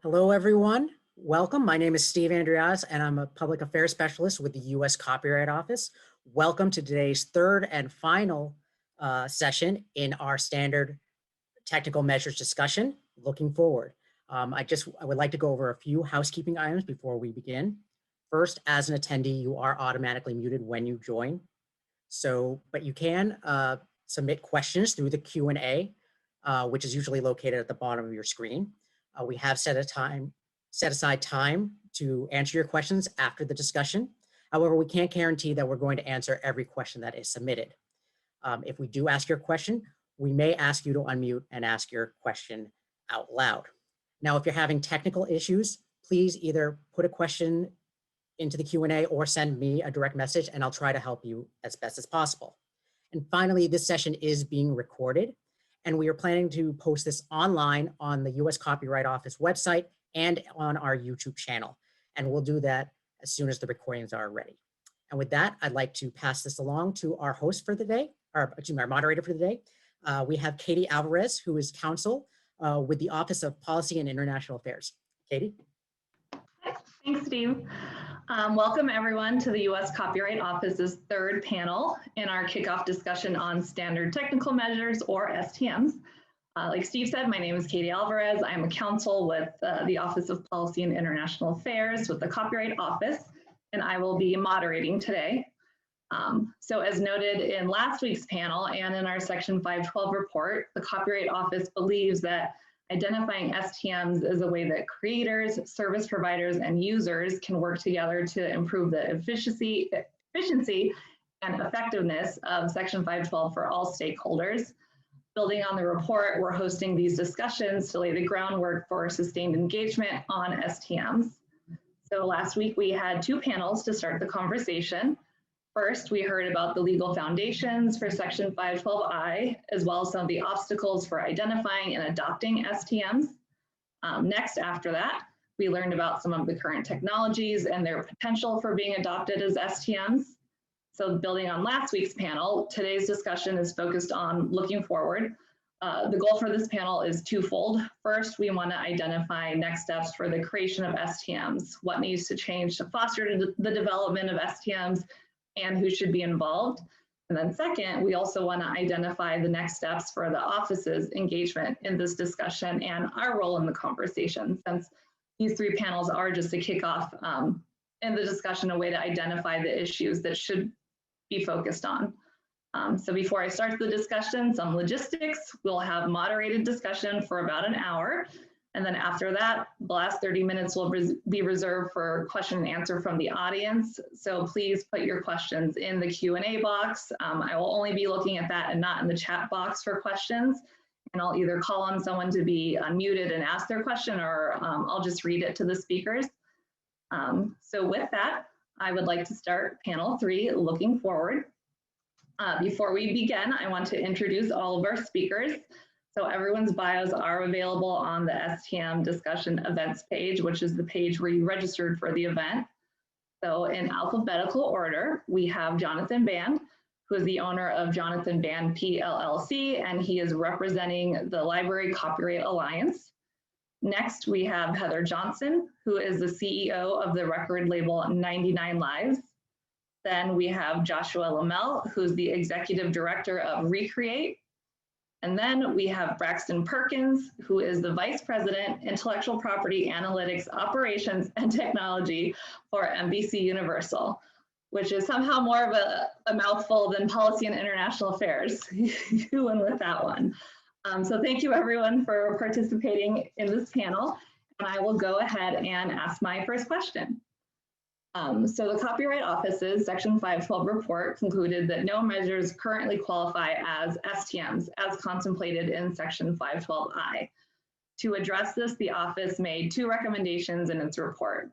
Hello, everyone. Welcome. My name is Steve Andreas, and I'm a public affairs specialist with the U.S. Copyright Office. Welcome to today's third and final session in our standard technical measures discussion. Looking forward. I would like to go over a few housekeeping items before we begin. First, as an attendee, you are automatically muted when you join. But you can submit questions through the Q&A, which is usually located at the bottom of your screen. We have set aside time to answer your questions after the discussion. However, we can't guarantee that we're going to answer every question that is submitted. If we do ask your question, we may ask you to unmute and ask your question out loud. Now, if you're having technical issues, please either put a question into the Q&A or send me a direct message, and I'll try to help you as best as possible. And finally, this session is being recorded, and we are planning to post this online on the U.S. Copyright Office website and on our YouTube channel. And we'll do that as soon as the recordings are ready. And with that, I'd like to pass this along to our host for the day, or excuse me, our moderator for the day. We have Katie Alvarez, who is counsel with the Office of Policy and International Affairs. Katie? Thanks, Steve. Welcome everyone to the U.S. Copyright Office's third panel in our kickoff discussion on standard technical measures, or STMs. Like Steve said, my name is Katie Alvarez. I'm a counsel with the Office of Policy and International Affairs with the Copyright Office, and I will be moderating today. So as noted in last week's panel and in our Section 512 report, the Copyright Office believes that identifying STMs is a way that creators, service providers, and users can work together to improve the efficiency and effectiveness of Section 512 for all stakeholders. Building on the report, we're hosting these discussions to lay the groundwork for sustained engagement on STMs. So last week we had two panels to start the conversation. First, we heard about the legal foundations for Section 512I, as well as some of the obstacles for identifying and adopting STMs. Next, after that, we learned about some of the current technologies and their potential for being adopted as STMs. So building on last week's panel, today's discussion is focused on looking forward. The goal for this panel is twofold. First, we want to identify next steps for the creation of STMs, what needs to change to foster the development of STMs, and who should be involved. And then second, we also want to identify the next steps for the office's engagement in this discussion and our role in the conversation, since these three panels are just a kickoff in the discussion, a way to identify the issues that should be focused on. So before I start the discussion, some logistics. We'll have moderated discussion for about an hour. And then after that, the last 30 minutes will be reserved for question and answer from the audience. So please put your questions in the Q&A box. I will only be looking at that and not in the chat box for questions. And I'll either call on someone to be unmuted and ask their question, or I'll just read it to the speakers. So with that, I would like to start panel 3, looking forward. Before we begin, I want to introduce all of our speakers. So everyone's bios are available on the STM discussion events page, which is the page where you registered for the event. So in alphabetical order, we have Jonathan Band, who is the owner of Jonathan Band PLLC, and he is representing the Library Copyright Alliance. Next, we have Heather Johnson, who is the CEO of the record label 99 Lives. Then we have Joshua Lamel, who's the executive director of Recreate. And then we have Braxton Perkins, who is the Vice President, Intellectual Property Analytics Operations and Technology for NBC Universal, which is somehow more of a mouthful than Policy and International Affairs. You went with that one. So thank you everyone for participating in this panel. And I will go ahead and ask my first question. So the Copyright Office's Section 512 report concluded that no measures currently qualify as STMs as contemplated in Section 512I. To address this, the office made two recommendations in its report.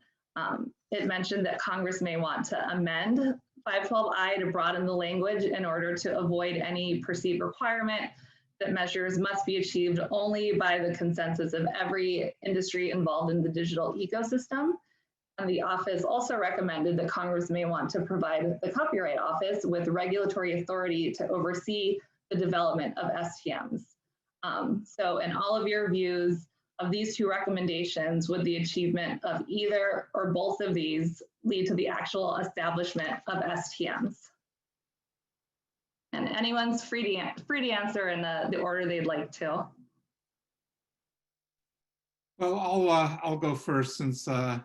It mentioned that Congress may want to amend 512I to broaden the language in order to avoid any perceived requirement that measures must be achieved only by the consensus of every industry involved in the digital ecosystem. And the office also recommended that Congress may want to provide the Copyright Office with regulatory authority to oversee the development of STMs. So in all of your views, of these two recommendations would the achievement of either or both of these lead to the actual establishment of STMs? And anyone's free to answer in the order they'd like to. Well, I'll go first since my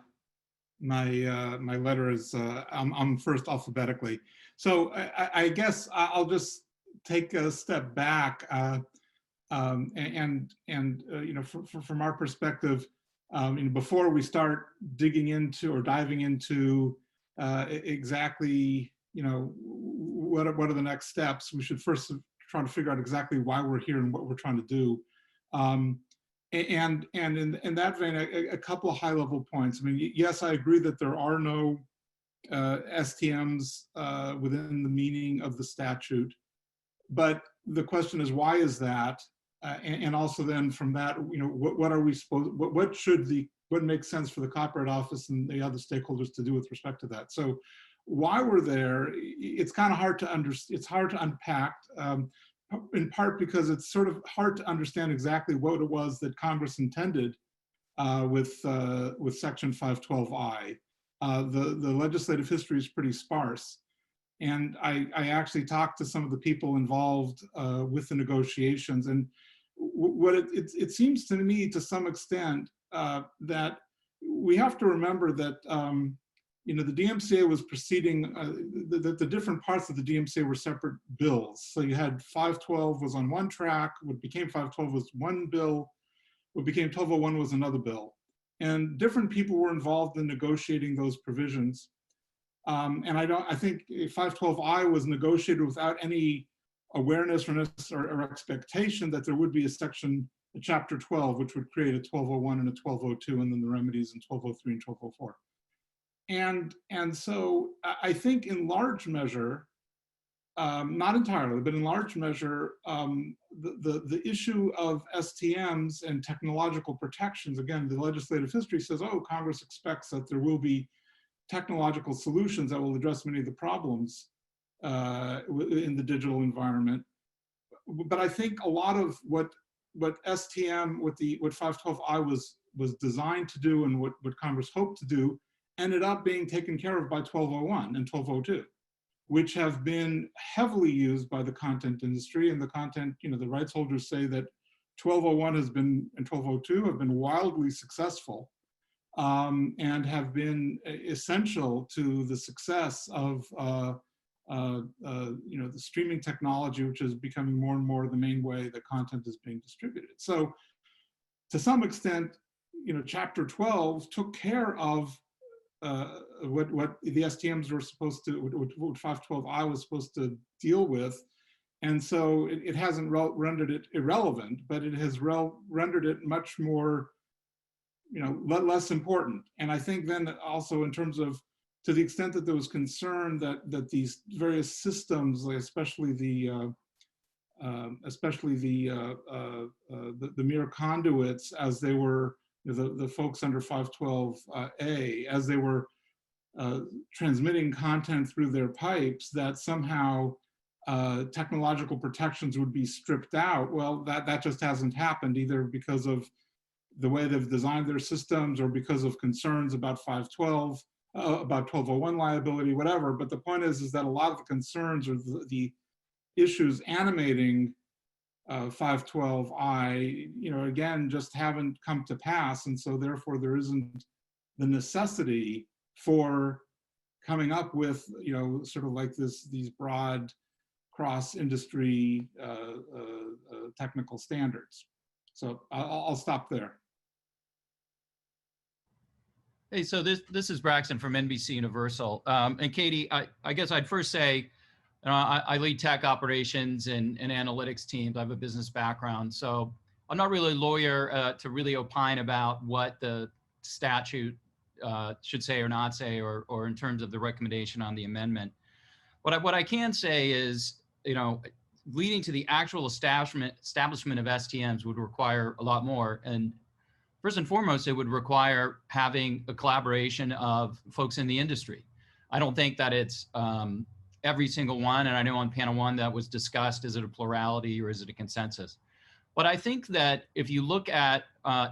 letter is I'm first alphabetically. So I guess I'll just take a step back and you know, from our perspective, before we start digging into or diving into exactly, you know, what are the next steps, we should first try to figure out exactly why we're here and what we're trying to do. And in that vein, a couple of high-level points. I mean, yes, I agree that there are no STMs within the meaning of the statute, but the question is, why is that? And also then from that, you know, what are we supposed, what makes sense for the Copyright Office and the other stakeholders to do with respect to that? So why we're there, it's kind of hard to understand, it's hard to unpack, in part because it's sort of hard to understand exactly what it was that Congress intended with Section 512I. The legislative history is pretty sparse. And I actually talked to some of the people involved with the negotiations, and what it seems to me to some extent that we have to remember that you know, the DMCA was proceeding, the different parts of the DMCA were separate bills. So you had 512 was on one track, what became 512 was one bill, what became 1201 was another bill. And different people were involved in negotiating those provisions. And I think 512I was negotiated without any awareness or expectation that there would be a chapter 12, which would create a 1201 and a 1202, and then the remedies in 1203 and 1204. And so I think in large measure, not entirely, but in large measure, the issue of STMs and technological protections, again, the legislative history says, oh, Congress expects that there will be technological solutions that will address many of the problems in the digital environment. But I think a lot of what STM, what 512I was designed to do and what Congress hoped to do ended up being taken care of by 1201 and 1202, which have been heavily used by the content industry. And the content, you know, the rights holders say that 1201 has been, and 1202 have been wildly successful and have been essential to the success of you know, the streaming technology, which is becoming more and more the main way that content is being distributed. So to some extent, you know, Chapter 12 took care of what the STMs were supposed to, what 512I was supposed to deal with. And so it hasn't rendered it irrelevant, but it has rendered it much more, you know, less important. And I think then also in terms of, to the extent that there was concern that these various systems, like especially the mere conduits, as they were, you know, the folks under 512A, as they were transmitting content through their pipes, that somehow technological protections would be stripped out. Well, that just hasn't happened, either because of the way they've designed their systems or because of concerns about 512, about 1201 liability, whatever. But the point is that a lot of the concerns or the issues animating 512I, you know, again, just haven't come to pass. And so therefore there isn't the necessity for coming up with, you know, sort of like these broad cross-industry technical standards. So I'll stop there. Hey, so this is Braxton from NBC Universal. And Katie, I guess I'd first say, you know, I lead tech operations and analytics teams. I have a business background. So I'm not really a lawyer to really opine about what the statute should say or not say, or in terms of the recommendation on the amendment. What I can say is, you know, leading to the actual establishment of STMs would require a lot more. And first and foremost, it would require having a collaboration of folks in the industry. I don't think that it's every single one, and I know on panel one that was discussed, is it a plurality or is it a consensus? But I think that if you look at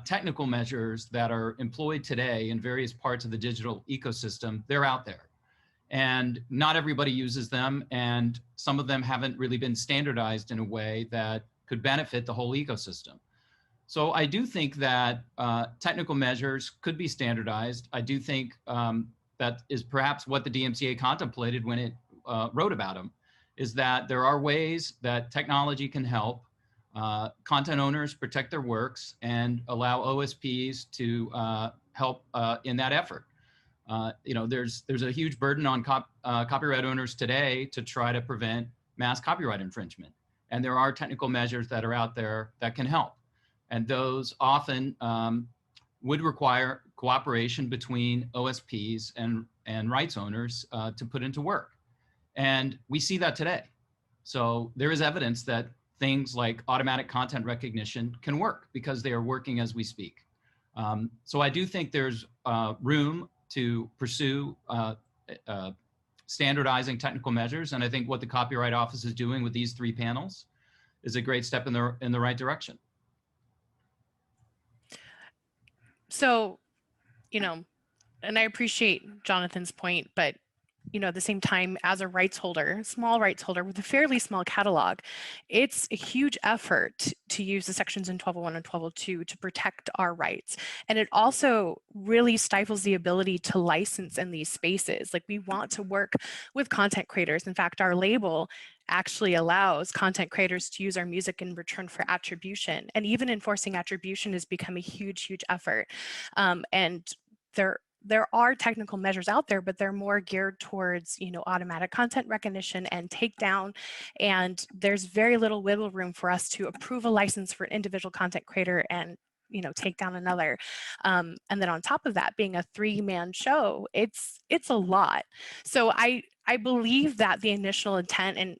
technical measures that are employed today in various parts of the digital ecosystem, they're out there. And not everybody uses them, and some of them haven't really been standardized in a way that could benefit the whole ecosystem. So I do think that technical measures could be standardized. I do think that is perhaps what the DMCA contemplated when it wrote about them, is that there are ways that technology can help content owners protect their works and allow OSPs to help in that effort. There's a huge burden on copyright owners today to try to prevent mass copyright infringement. And there are technical measures that are out there that can help. And those often would require cooperation between OSPs and rights owners to put into work. And we see that today. So there is evidence that things like automatic content recognition can work because they are working as we speak. So I do think there's room to pursue standardizing technical measures. And I think what the Copyright Office is doing with these 3 panels is a great step in the right direction. So, and I appreciate Jonathan's point, but at the same time, as a rights holder, small rights holder with a fairly small catalog, it's a huge effort to use the sections in 1201 and 1202 to protect our rights. And it also really stifles the ability to license in these spaces. Like, we want to work with content creators. In fact, our label actually allows content creators to use our music in return for attribution. And even enforcing attribution has become a huge, huge effort. And there are technical measures out there, but they're more geared towards, automatic content recognition and takedown. And there's very little wiggle room for us to approve a license for an individual content creator and, take down another. And then on top of that, being a 3-man show, it's a lot. So I believe that the initial intent, and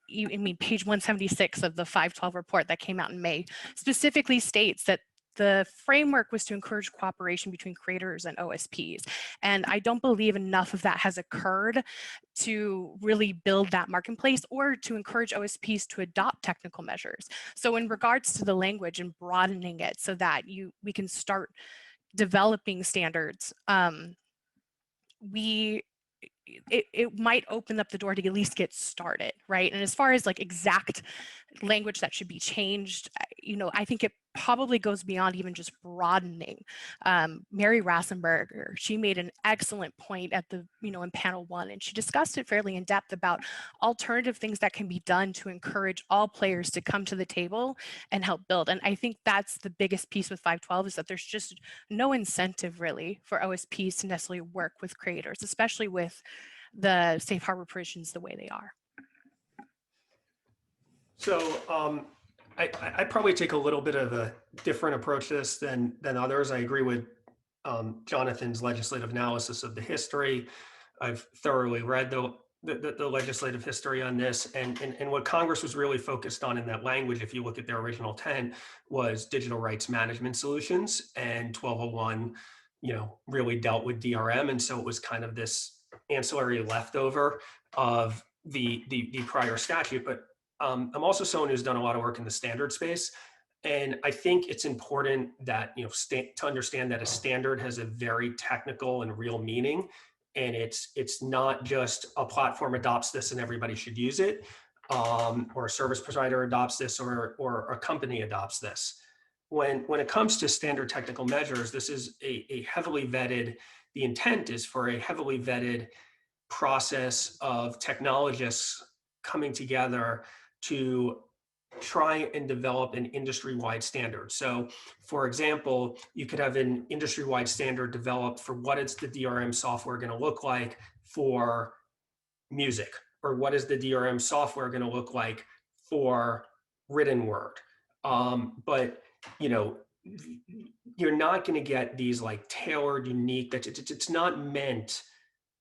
page 176 of the 512 report that came out in May specifically states that the framework was to encourage cooperation between creators and OSPs. And I don't believe enough of that has occurred to really build that marketplace or to encourage OSPs to adopt technical measures. So in regards to the language and broadening it so that we can start developing standards, it might open up the door to at least get started, right? And as far as like exact language that should be changed, I think it probably goes beyond even just broadening. Mary Rassenberger, she made an excellent point at the, in panel 1, and she discussed it fairly in depth about alternative things that can be done to encourage all players to come to the table and help build. And I think that's the biggest piece with 512 is that there's just no incentive really for OSPs to necessarily work with creators, especially with the safe harbor provisions the way they are. So I probably take a little bit of a different approach to this than others. I agree with Jonathan's legislative analysis of the history. I've thoroughly read the legislative history on this, and what Congress was really focused on in that language, if you look at their original 10, was digital rights management solutions, and 1201, really dealt with DRM, and so it was kind of this ancillary leftover of the prior statute. But I'm also someone who's done a lot of work in the standard space. And I think it's important that, to understand that a standard has a very technical and real meaning. And it's not just a platform adopts this and everybody should use it, or a service provider adopts this, or a company adopts this. When it comes to standard technical measures, this is a heavily vetted, the intent is for a heavily vetted process of technologists coming together to try and develop an industry-wide standard. So for example, you could have an industry-wide standard developed for what is the DRM software going to look like for music, or what is the DRM software going to look like for written word. But you're not going to get these like tailored, unique, it's not meant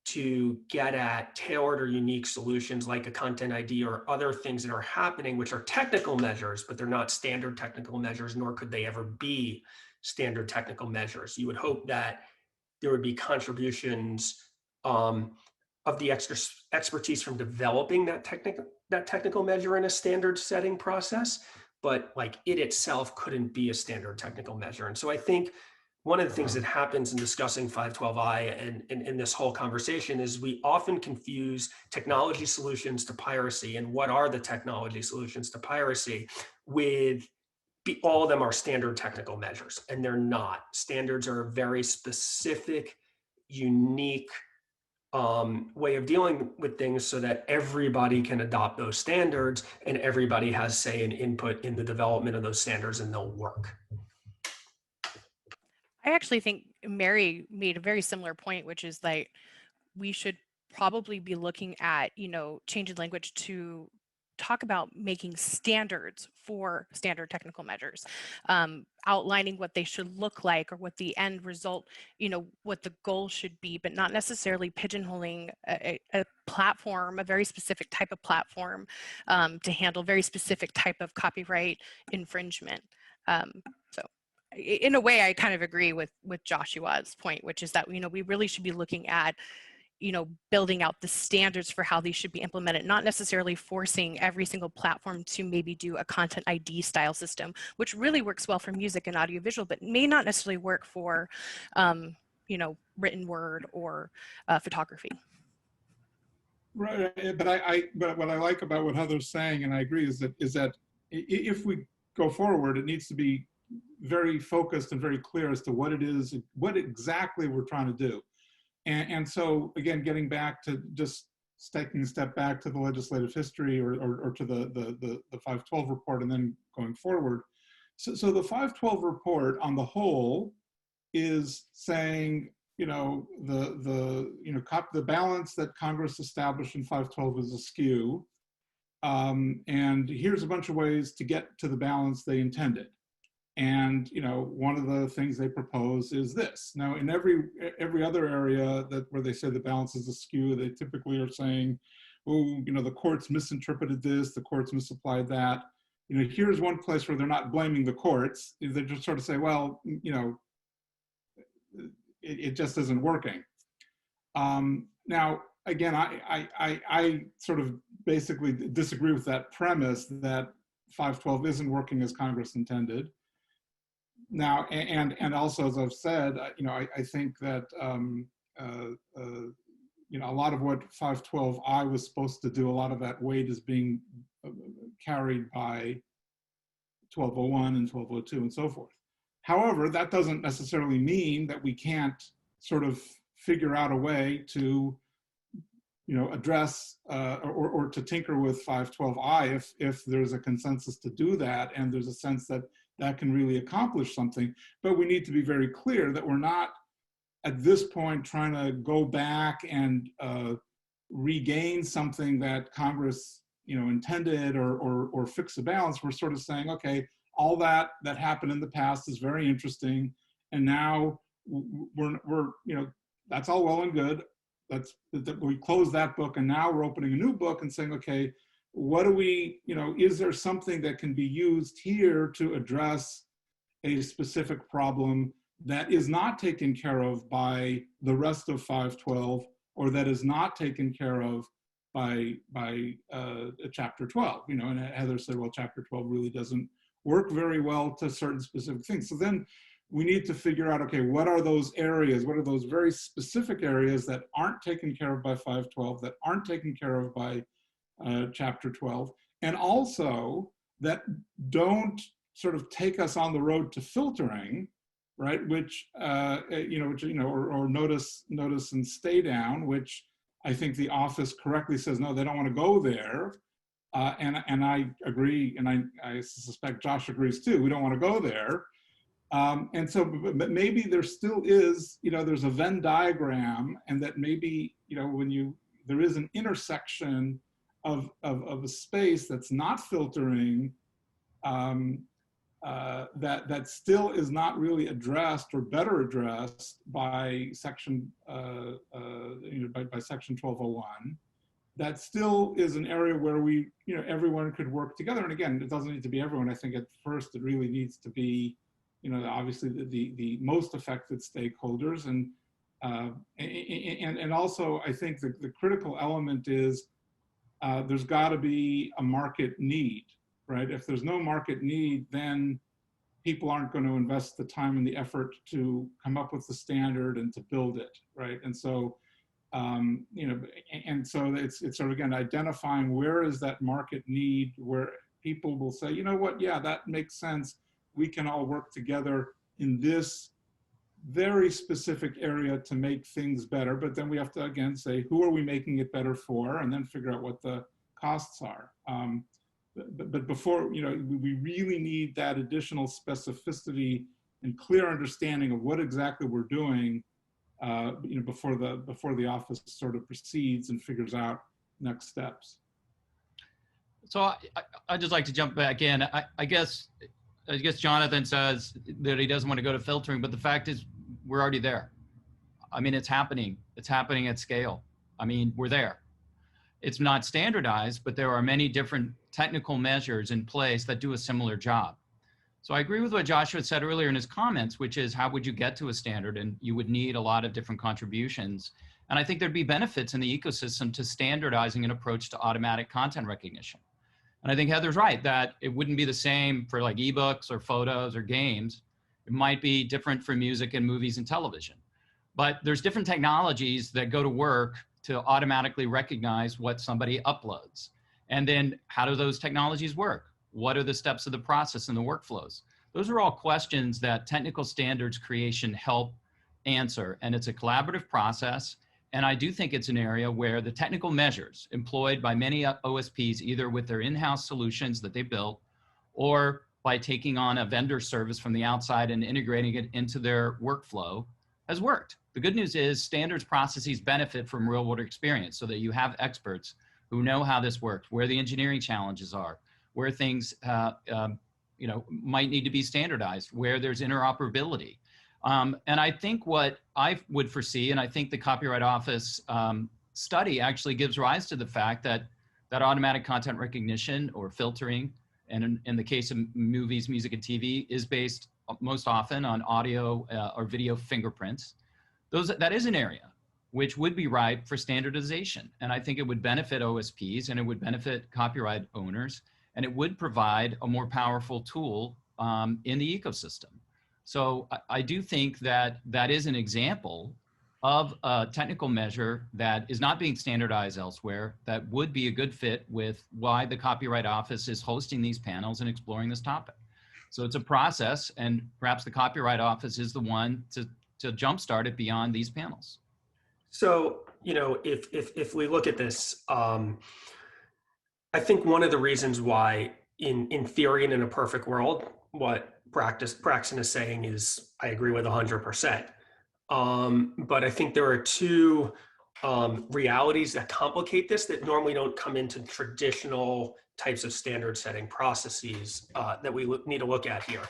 to get at tailored or unique solutions like a content ID or other things that are happening, which are technical measures, but they're not standard technical measures, nor could they ever be standard technical measures. You would hope that there would be contributions of the expertise from developing that technical measure in a standard setting process. but like it itself couldn't be a standard technical measure. And so I think one of the things that happens in discussing 512I and in this whole conversation is we often confuse technology solutions to piracy and what are the technology solutions to piracy with all of them are standard technical measures, and they're not. Standards are a very specific, unique way of dealing with things so that everybody can adopt those standards and everybody has say and input in the development of those standards and they'll work. I actually think Mary made a very similar point, which is like we should probably be looking at, changing language to talk about making standards for standard technical measures, outlining what they should look like or what the end result, what the goal should be, but not necessarily pigeonholing a platform, a very specific type of platform to handle very specific type of copyright infringement. So in a way, I kind of agree with Joshua's point, which is that, we really should be looking at building out the standards for how these should be implemented, not necessarily forcing every single platform to maybe do a content ID style system, which really works well for music and audiovisual, but may not necessarily work for, written word or photography. Right, but what I like about what Heather's saying, and I agree, is that if we go forward, it needs to be very focused and very clear as to what it is, what exactly we're trying to do. And so, again, getting back to just taking a step back to the legislative history or to the 512 report and then going forward. So the 512 report on the whole is saying, the balance that Congress established in 512 is askew. And here's a bunch of ways to get to the balance they intended. And one of the things they propose is this. Now, in every other area where they say the balance is askew, they typically are saying, oh, the courts misinterpreted this, the courts misapplied that. Here's one place where they're not blaming the courts. They just sort of say, well, it just isn't working. Now, again, I sort of basically disagree with that premise that 512 isn't working as Congress intended. Now, and also, as I've said, I think that a lot of what 512I was supposed to do, a lot of that weight is being carried by 1201 and 1202 and so forth. However, that doesn't necessarily mean that we can't sort of figure out a way to, address or to tinker with 512I if there's a consensus to do that, and there's a sense that that can really accomplish something. But we need to be very clear that we're not at this point trying to go back and regain something that Congress intended or fix the balance. We're sort of saying, okay, all that happened in the past is very interesting, and now we're that's all well and good. We close that book, and now we're opening a new book and saying, okay, what do we, is there something that can be used here to address a specific problem that is not taken care of by the rest of 512, or that is not taken care of by chapter 12, and Heather said, well, chapter 12 really doesn't work very well to certain specific things. So then we need to figure out, okay, what are those areas? What are those very specific areas that aren't taken care of by 512, that aren't taken care of by chapter 12, and also that don't sort of take us on the road to filtering, right? Which or notice and stay down, which I think the office correctly says no, they don't want to go there, and I agree, and I suspect Josh agrees too. We don't want to go there, and so, but maybe there still is, there's a Venn diagram, and that maybe when there is an intersection of a space that's not filtering, that still is not really addressed or better addressed by section by section 1201. That still is an area where we, everyone could work together. And again, it doesn't need to be everyone. I think at first it really needs to be, obviously the most affected stakeholders, and also I think the critical element is there's got to be a market need. right? If there's no market need, then people aren't going to invest the time and the effort to come up with the standard and to build it, right? And so, you know, and so it's sort of, again, identifying where is that market need, where people will say, you know what, yeah, that makes sense. We can all work together in this very specific area to make things better. But then we have to, again, say, who are we making it better for? And then figure out what the costs are. But before, you know, we really need that additional specificity and clear understanding of what exactly we're doing, you know, before the office sort of proceeds and figures out next steps. So I'd just like to jump back in. I guess Jonathan says that he doesn't want to go to filtering, but the fact is we're already there. I mean, it's happening. It's happening at scale. I mean, we're there. It's not standardized, but there are many different technical measures in place that do a similar job. So I agree with what Joshua said earlier in his comments, which is how would you get to a standard? And you would need a lot of different contributions. And I think there'd be benefits in the ecosystem to standardizing an approach to automatic content recognition. And I think Heather's right that it wouldn't be the same for like ebooks or photos or games. It might be different for music and movies and television. But there's different technologies that go to work to automatically recognize what somebody uploads. And then how do those technologies work? What are the steps of the process and the workflows? Those are all questions that technical standards creation help answer. And it's a collaborative process. And I do think it's an area where the technical measures employed by many OSPs, either with their in-house solutions that they built or by taking on a vendor service from the outside and integrating it into their workflow, has worked. The good news is standards processes benefit from real world experience so that you have experts who know how this works, where the engineering challenges are, where things you know, might need to be standardized, where there's interoperability. And I think what I would foresee, and I think the Copyright Office study actually gives rise to the fact that automatic content recognition or filtering, and in the case of movies, music, and TV, is based most often on audio or video fingerprints. That is an area which would be ripe for standardization. And I think it would benefit OSPs and it would benefit copyright owners, and it would provide a more powerful tool in the ecosystem. So I do think that that is an example of a technical measure that is not being standardized elsewhere that would be a good fit with why the Copyright Office is hosting these panels and exploring this topic. So it's a process, and perhaps the Copyright Office is the one to jumpstart it beyond these panels. So, you know, if we look at this, I think one of the reasons why in theory and in a perfect world, what Braxton is saying is, I agree with 100%. But I think there are two realities that complicate this that normally don't come into traditional types of standard setting processes that we need to look at here.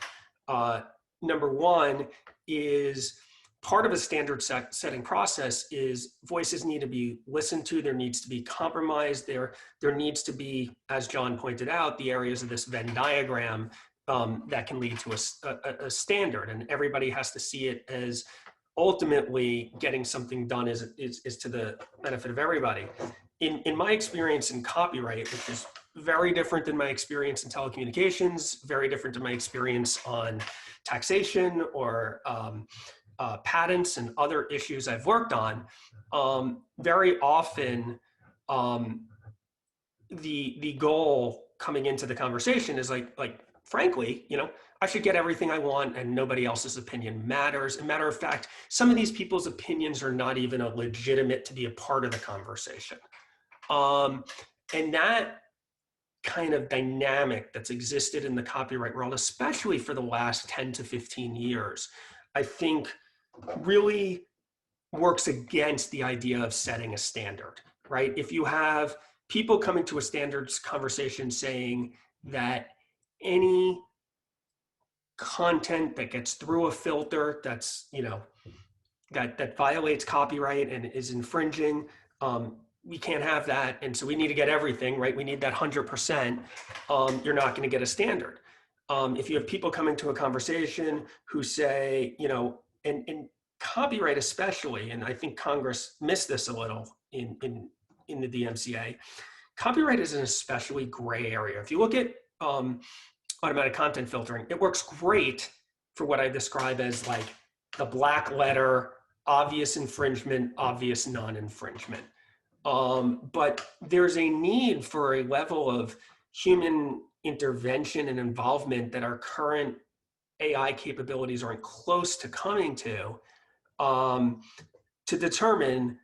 Number one is part of a standard setting process is voices need to be listened to. There needs to be compromise. There needs to be, as John pointed out, the areas of this Venn diagram that can lead to a standard, and everybody has to see it as ultimately getting something done is to the benefit of everybody. In my experience in copyright, which is very different than my experience in telecommunications, very different than my experience on taxation or patents and other issues I've worked on, very often the goal coming into the conversation is like frankly, you know, I should get everything I want and nobody else's opinion matters. As a matter of fact, some of these people's opinions are not even legitimate to be a part of the conversation. And that kind of dynamic that's existed in the copyright world, especially for the last 10 to 15 years, I think really works against the idea of setting a standard, right? If you have people coming to a standards conversation saying that any content that gets through a filter that's, you know, that violates copyright and is infringing, we can't have that. And so we need to get everything, right? We need that 100%. You're not going to get a standard. If you have people coming to a conversation who say, you know, and copyright especially, and I think Congress missed this a little in the DMCA, copyright is an especially gray area. If you look at automatic content filtering. It works great for what I describe as like the black letter, obvious infringement, obvious non-infringement. But there's a need for a level of human intervention and involvement that our current AI capabilities aren't close to coming to determine,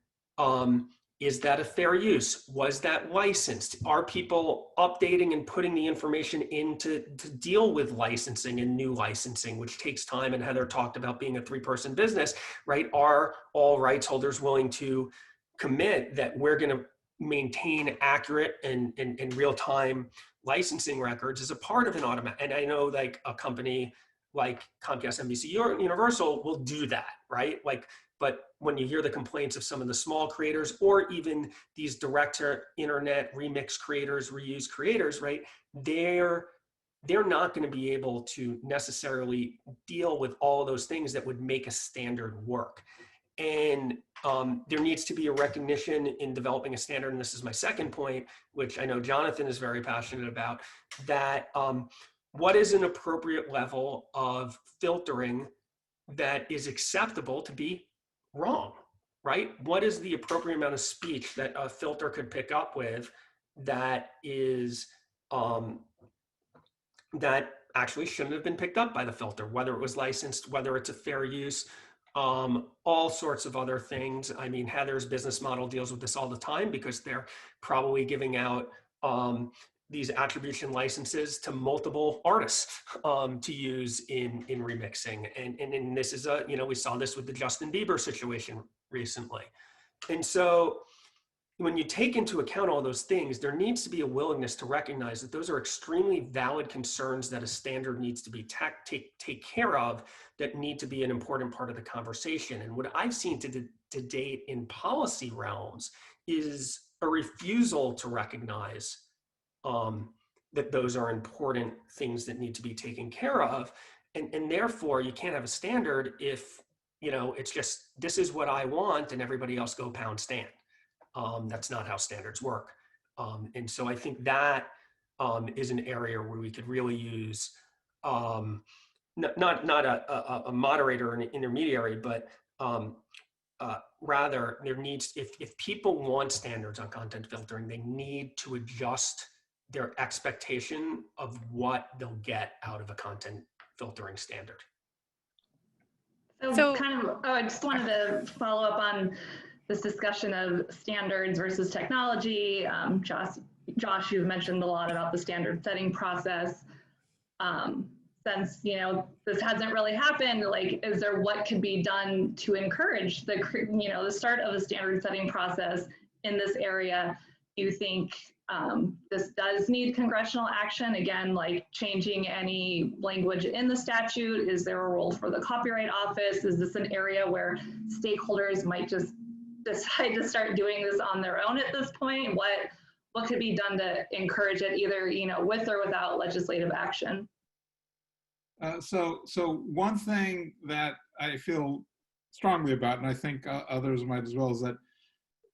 is that a fair use? Was that licensed? Are people updating and putting the information in to deal with licensing and new licensing, which takes time? And Heather talked about being a 3-person business, right? Are all rights holders willing to commit that we're going to maintain accurate and real-time licensing records as a part of an automatic? And I know like a company like Comcast, NBC, or Universal will do that, right? Like, but when you hear the complaints of some of the small creators or even these direct-to-internet remix creators, reuse creators, right? They're not going to be able to necessarily deal with all those things that would make a standard work. And there needs to be a recognition in developing a standard, and this is my second point, which I know Jonathan is very passionate about, that what is an appropriate level of filtering that is acceptable to be wrong, right? What is the appropriate amount of speech that a filter could pick up with that is that actually shouldn't have been picked up by the filter, whether it was licensed, whether it's a fair use, all sorts of other things. I mean, Heather's business model deals with this all the time because they're probably giving out these attribution licenses to multiple artists to use in remixing. And this is a, we saw this with the Justin Bieber situation recently. And so when you take into account all those things, there needs to be a willingness to recognize that those are extremely valid concerns that a standard needs to be take care of, that need to be an important part of the conversation. And what I've seen to date in policy realms is a refusal to recognize that those are important things that need to be taken care of. And therefore, you can't have a standard if, it's just, this is what I want and everybody else go pound stand. That's not how standards work. And so I think that is an area where we could really use not a moderator or an intermediary, but rather there needs, if people want standards on content filtering, they need to adjust their expectation of what they'll get out of a content filtering standard. So I just wanted to follow up on this discussion of standards versus technology. Josh, you've mentioned a lot about the standard setting process. Since, this hasn't really happened, like, is there what could be done to encourage the start of a standard setting process in this area? Do you think this does need congressional action? Again, like changing any language in the statute? Is there a role for the Copyright Office? Is this an area where stakeholders might just decide to start doing this on their own at this point? What could be done to encourage it, either with or without legislative action? So one thing that I feel strongly about, and I think others might as well, is that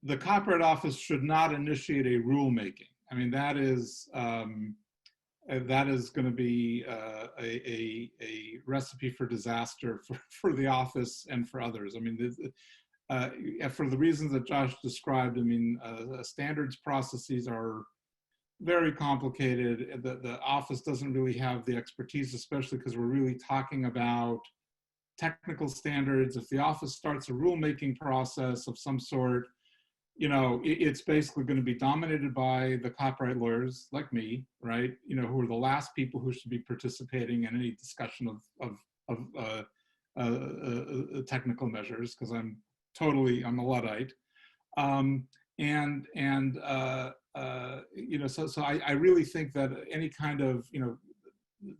the Copyright Office should not initiate a rulemaking. I mean, that is going to be a recipe for disaster for the office and for others. I mean, for the reasons that Josh described, I mean, standards processes are very complicated. The office doesn't really have the expertise, especially because we're really talking about technical standards. If the office starts a rulemaking process of some sort, it's basically going to be dominated by the copyright lawyers like me, right? Who are the last people who should be participating in any discussion of technical measures, because I'm a Luddite. So I really think that any kind of,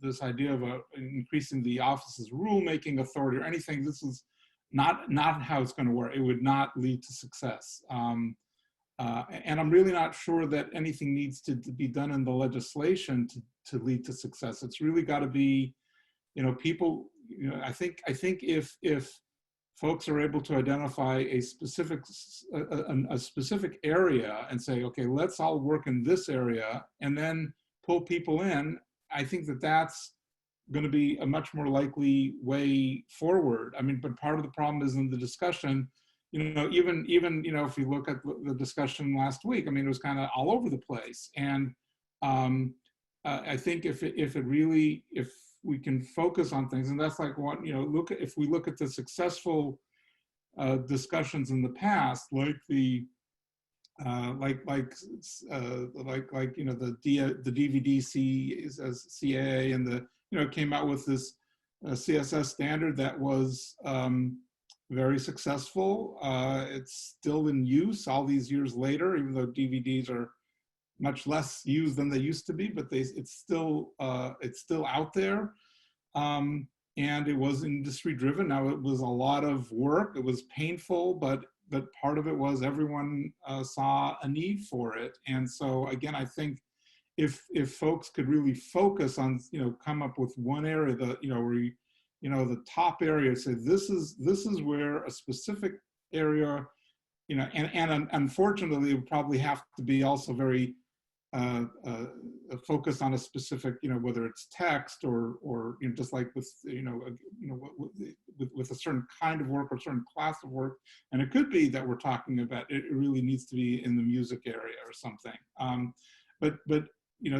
this idea of increasing the office's rulemaking authority or anything, this is not how it's going to work. It would not lead to success. And I'm really not sure that anything needs to be done in the legislation to lead to success. It's really got to be, people, I think if folks are able to identify a specific area and say, okay, let's all work in this area, and then pull people in I think that that's going to be a much more likely way forward. I mean, but part of the problem is in the discussion, even, if you look at the discussion last week, I mean, it was kind of all over the place. And I think if we can focus on things, and that's like what, if we look at the successful discussions in the past, like the the DVDC and came out with this CSS standard that was very successful. It's still in use all these years later, even though DVDs are much less used than they used to be, but it's still out there. And it was industry driven. Now, it was a lot of work. It was painful, but part of it was everyone saw a need for it. And so again, I think if folks could really focus on, come up with one area that, where the top area, say this is where a specific area, and unfortunately, it would probably have to be also very focused on a specific, whether it's text or just like with, with a certain kind of work or certain class of work. And it could be that we're talking about, it really needs to be in the music area or something. But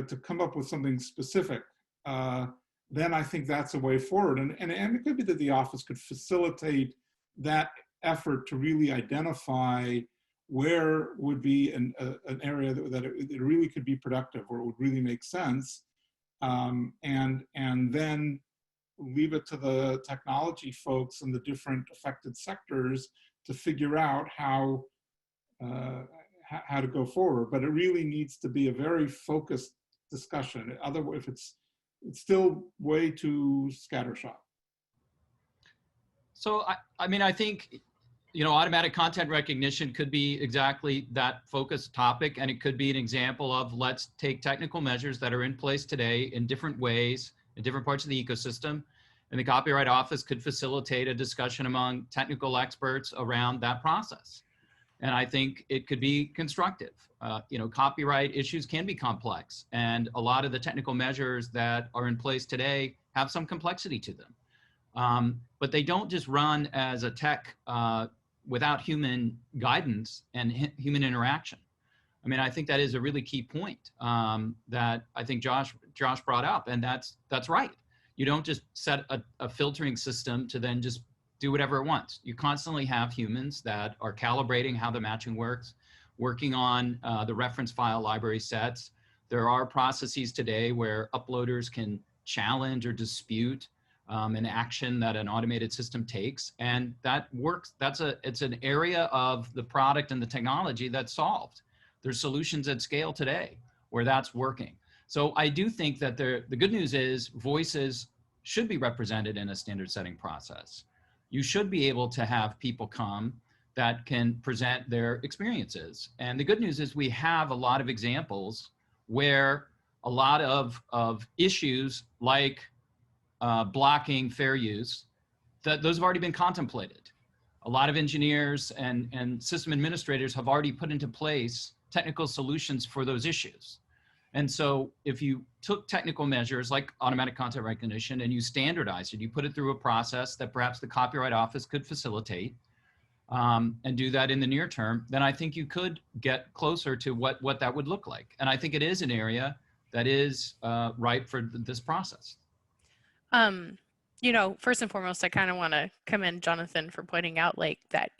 to come up with something specific, then I think that's a way forward. And it could be that the office could facilitate that effort to really identify where would be an area that it really could be productive, or it would really make sense, and then leave it to the technology folks in the different affected sectors to figure out how to go forward. But it really needs to be a very focused discussion. Otherwise, if it's still way too scattershot. So I mean, I think, automatic content recognition could be exactly that focused topic, and it could be an example of, let's take technical measures that are in place today in different ways, in different parts of the ecosystem, and the Copyright Office could facilitate a discussion among technical experts around that process. And I think it could be constructive. Copyright issues can be complex, and a lot of the technical measures that are in place today have some complexity to them. But they don't just run as a tech without human guidance and human interaction. I mean, I think that is a really key point that I think Josh brought up, and that's right. You don't just set a filtering system to then just do whatever it wants. You constantly have humans that are calibrating how the matching works, working on the reference file library sets. There are processes today where uploaders can challenge or dispute an action that an automated system takes, and that works. It's an area of the product and the technology that's solved. There's solutions at scale today where that's working. So I do think that the good news is voices should be represented in a standard setting process. You should be able to have people come that can present their experiences. And the good news is we have a lot of examples where a lot of issues like blocking fair use, those have already been contemplated. A lot of engineers and system administrators have already put into place technical solutions for those issues. And so if you took technical measures like automatic content recognition and you standardized it, you put it through a process that perhaps the Copyright Office could facilitate and do that in the near term, then I think you could get closer to what that would look like. And I think it is an area that is ripe for this process. First and foremost, I kind of want to commend Jonathan for pointing out like that,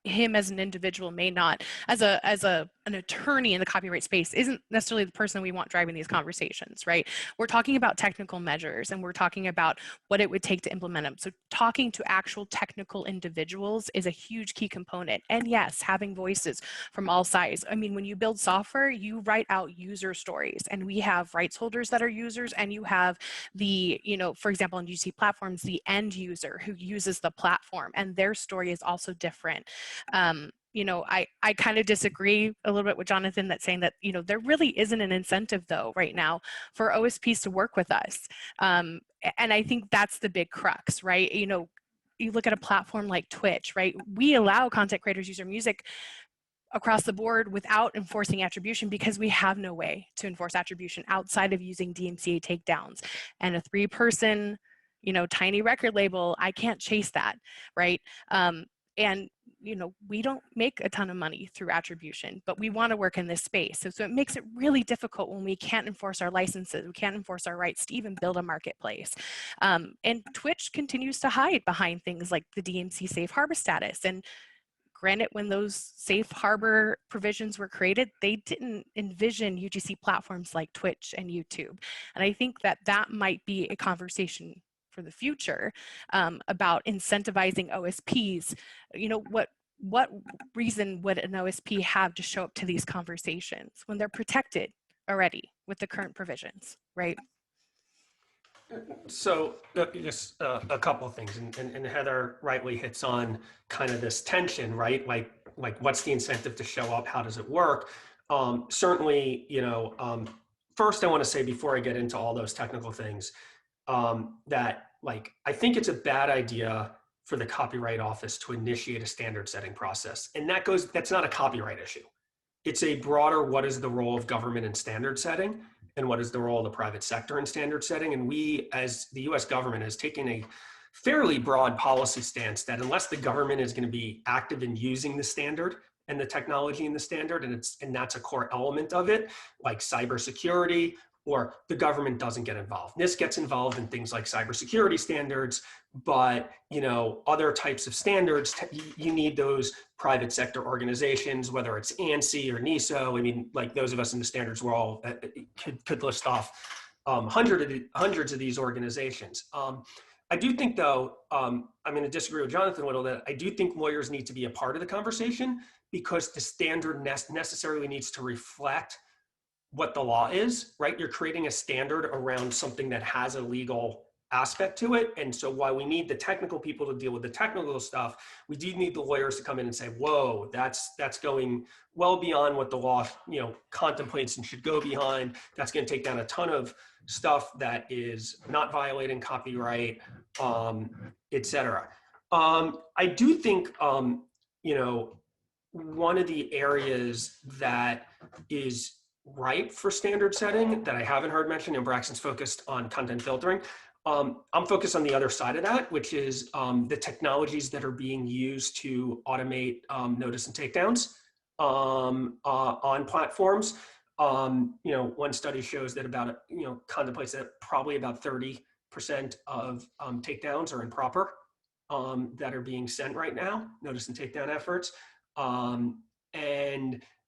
him as an individual may not, as an attorney in the copyright space, isn't necessarily the person we want driving these conversations, right? We're talking about technical measures and we're talking about what it would take to implement them. So talking to actual technical individuals is a huge key component. And yes, having voices from all sides. I mean, when you build software, you write out user stories, and we have rights holders that are users, and you have the, for example, in UC platforms, the end user who uses the platform, and their story is also different. I kind of disagree a little bit with Jonathan that's saying that, there really isn't an incentive though right now for OSPs to work with us. And I think that's the big crux, right? You look at a platform like Twitch, right? We allow content creators use their music across the board without enforcing attribution, because we have no way to enforce attribution outside of using DMCA takedowns. And a 3-person, tiny record label, I can't chase that, right? And we don't make a ton of money through attribution, but we want to work in this space. So it makes it really difficult when we can't enforce our licenses, we can't enforce our rights to even build a marketplace. And Twitch continues to hide behind things like the DMC safe harbor status. And granted, when those safe harbor provisions were created, they didn't envision UGC platforms like Twitch and YouTube. And I think that might be a conversation for the future about incentivizing OSPs. What reason would an OSP have to show up to these conversations when they're protected already with the current provisions, right? So just a couple of things, and Heather rightly hits on kind of this tension, right? Like what's the incentive to show up? How does it work? Certainly, first I want to say before I get into all those technical things, that I think it's a bad idea for the Copyright Office to initiate a standard setting process. And that's not a copyright issue. It's a broader, what is the role of government in standard setting and what is the role of the private sector in standard setting? And we, as the US government, has taken a fairly broad policy stance that unless the government is going to be active in using the standard and the technology in the standard, and that's a core element of it, like cybersecurity, or the government doesn't get involved. NIST gets involved in things like cybersecurity standards, but other types of standards, you need those private sector organizations, whether it's ANSI or NISO. I mean, like those of us in the standards world could list off hundreds of these organizations. I do think, though, I'm going to disagree with Jonathan a little, that I do think lawyers need to be a part of the conversation, because the standard necessarily needs to reflect what the law is, right? You're creating a standard around something that has a legal aspect to it. And so while we need the technical people to deal with the technical stuff, we do need the lawyers to come in and say, whoa, that's going well beyond what the law contemplates and should go behind. That's going to take down a ton of stuff that is not violating copyright, et cetera. I do think, one of the areas that is ripe for standard setting that I haven't heard mentioned, and Braxton's focused on content filtering. I'm focused on the other side of that, which is the technologies that are being used to automate notice and takedowns on platforms. One study shows that contemplates that probably about 30% of takedowns are improper that are being sent right now, notice and takedown efforts.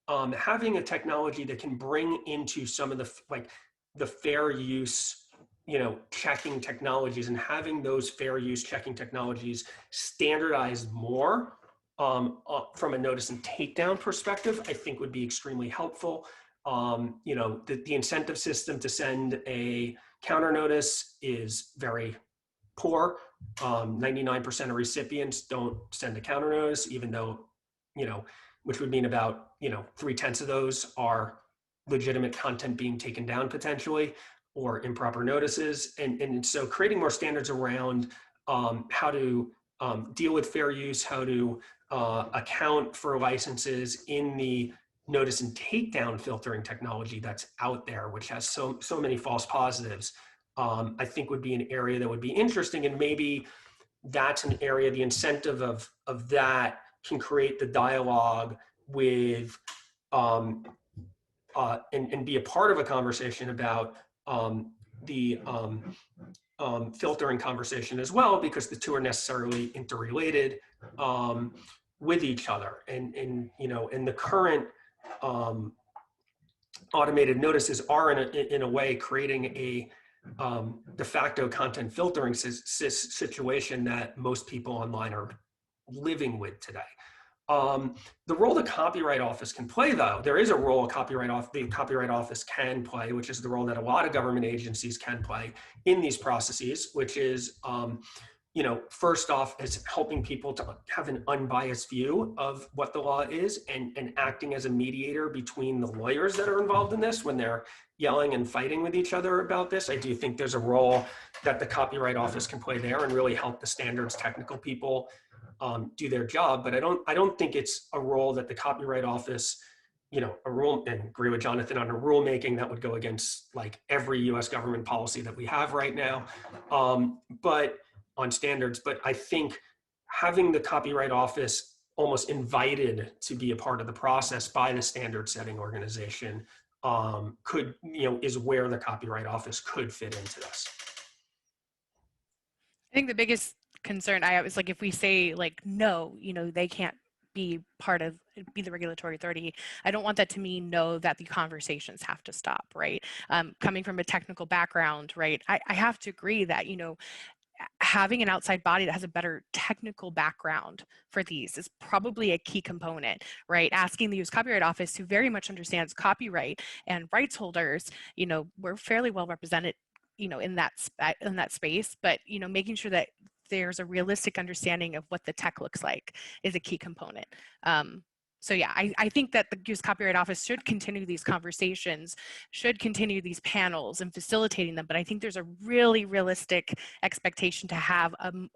Having a technology that can bring into some of the fair use, checking technologies, and having those fair use checking technologies standardized more from a notice and takedown perspective, I think would be extremely helpful. The incentive system to send a counter notice is very poor. 99% of recipients don't send a counter notice, even though, which would mean about 3/10 of those are legitimate content being taken down potentially, or improper notices. And so creating more standards around how to deal with fair use, how to account for licenses in the notice and takedown filtering technology that's out there, which has so many false positives, I think would be an area that would be interesting. And maybe that's an area, the incentive of that can create the dialogue with and be a part of a conversation about the filtering conversation as well, because the two are necessarily interrelated with each other. And the current automated notices are in a way creating a de facto content filtering situation that most people online are living with today. The role the Copyright Office can play, though, there is a role the Copyright Office can play, which is the role that a lot of government agencies can play in these processes, which is, first off, is helping people to have an unbiased view of what the law is, and acting as a mediator between the lawyers that are involved in this when they're yelling and fighting with each other about this. I do think there's a role that the Copyright Office can play there and really help the standards technical people do their job. But I don't think it's a role that the Copyright Office, a rule, and agree with Jonathan on a rulemaking that would go against like every US government policy that we have right now, but on standards. But I think having the Copyright Office almost invited to be a part of the process by the standard setting organization is where the Copyright Office could fit into this. I think the biggest concern I have is like if we say like no, they can't be the regulatory authority. I don't want that to mean no, that the conversations have to stop, right? Coming from a technical background, right? I have to agree that having an outside body that has a better technical background for these is probably a key component, right? Asking the U.S. Copyright Office, who very much understands copyright and rights holders, we're fairly well represented, in that space, but making sure that there's a realistic understanding of what the tech looks like is a key component. So yeah, I think that the U.S. Copyright Office should continue these conversations, should continue these panels and facilitating them. But I think there's a really realistic expectation to have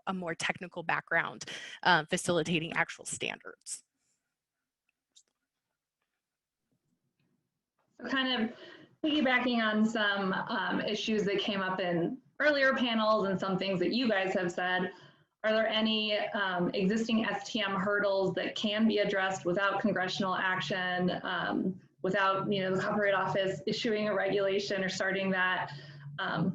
a more technical background facilitating actual standards. So kind of piggybacking on some issues that came up in earlier panels and some things that you guys have said, are there any existing STM hurdles that can be addressed without congressional action, without the Copyright Office issuing a regulation or starting that?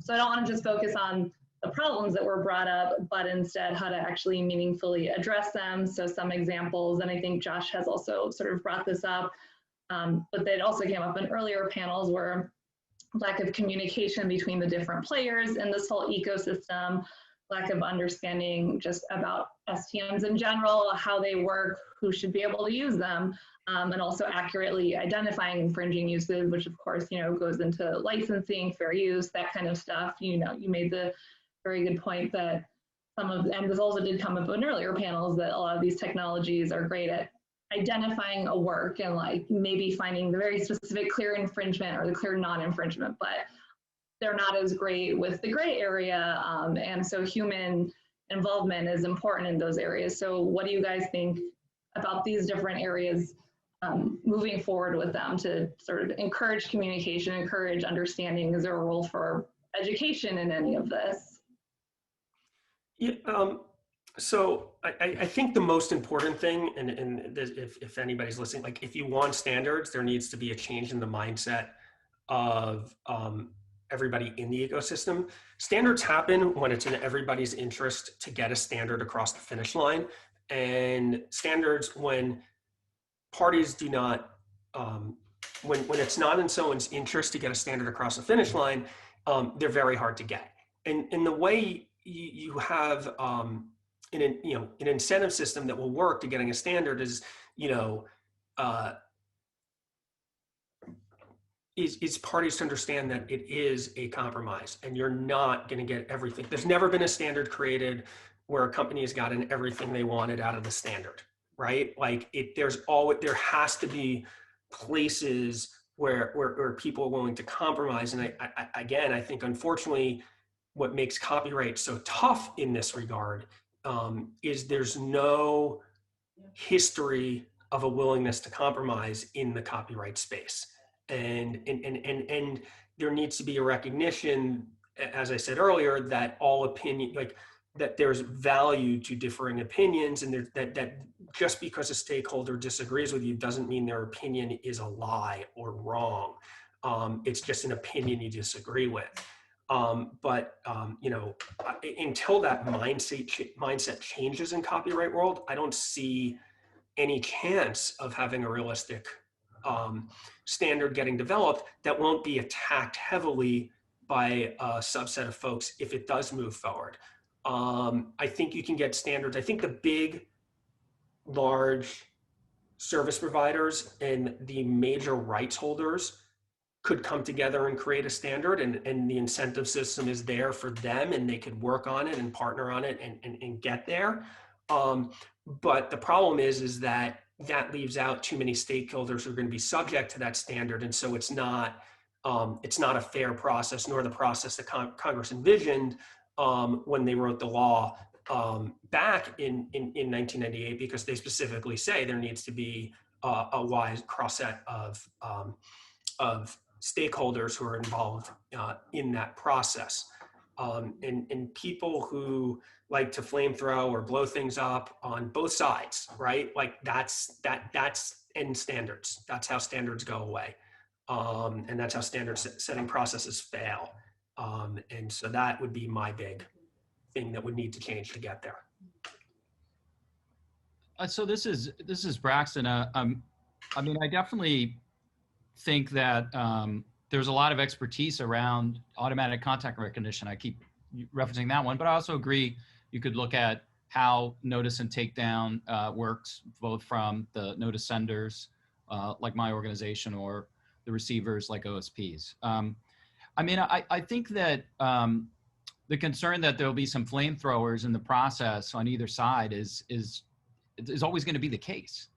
So I don't want to just focus on the problems that were brought up, but instead how to actually meaningfully address them. So some examples, and I think Josh has also sort of brought this up, but that also came up in earlier panels, were lack of communication between the different players in this whole ecosystem, lack of understanding just about STMs in general, how they work, who should be able to use them, and also accurately identifying infringing uses, which of course, goes into licensing, fair use, that kind of stuff. You made the very good point that and this also did come up in earlier panels, that a lot of these technologies are great at identifying a work and like maybe finding the very specific clear infringement or the clear non-infringement, but they're not as great with the gray area. And so human involvement is important in those areas. So what do you guys think about these different areas moving forward with them to sort of encourage communication, encourage understanding? Is there a role for education in any of this? Yeah, so I think the most important thing, and if anybody's listening, like if you want standards, there needs to be a change in the mindset of everybody in the ecosystem. Standards happen when it's in everybody's interest to get a standard across the finish line, and standards when parties do not, when it's not in someone's interest to get a standard across the finish line, they're very hard to get. And the way you have an incentive system that will work to getting a standard is parties to understand that it is a compromise and you're not going to get everything. There's never been a standard created where a company has gotten everything they wanted out of the standard, right? Like there has to be places where people are willing to compromise. And I think unfortunately what makes copyright so tough in this regard is there's no history of a willingness to compromise in the copyright space. And there needs to be a recognition, as I said earlier, that all opinion, like that there's value to differing opinions, and that just because a stakeholder disagrees with you doesn't mean their opinion is a lie or wrong. It's just an opinion you disagree with. But until that mindset changes in copyright world, I don't see any chance of having a realistic standard getting developed that won't be attacked heavily by a subset of folks if it does move forward. I think you can get standards. I think the big, large service providers and the major rights holders could come together and create a standard, and the incentive system is there for them, and they could work on it and partner on it and get there. But the problem is that leaves out too many stakeholders who are going to be subject to that standard. And so it's not a fair process, nor the process that Congress envisioned when they wrote the law back in 1998, because they specifically say there needs to be a wide cross set of stakeholders who are involved in that process. And people who like to flamethrow or blow things up on both sides, right? Like that's end standards. That's how standards go away. And that's how standard setting processes fail. And so that would be my big thing that would need to change to get there. So this is Braxton. I mean, I definitely think that there's a lot of expertise around automatic contact recognition. I keep referencing that one, but I also agree you could look at how notice and takedown works, both from the notice senders, like my organization, or the receivers like OSPs. I mean, I think that the concern that there'll be some flamethrowers in the process on either side is always going to be the case.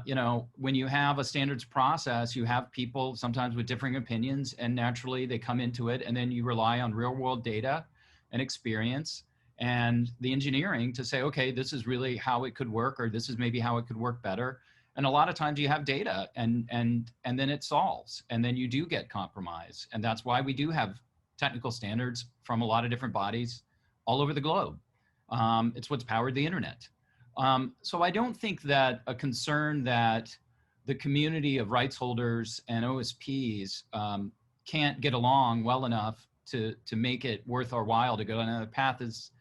You know, when you have a standards process, you have people sometimes with differing opinions, and naturally they come into it, and then you rely on real world data and experience and the engineering to say, okay, this is really how it could work, or this is maybe how it could work better. And a lot of times you have data and then it solves, and then you do get compromise. And that's why we do have technical standards from a lot of different bodies all over the globe. It's what's powered the internet. So I don't think that a concern that the community of rights holders and OSPs can't get along well enough to make it worth our while to go another path is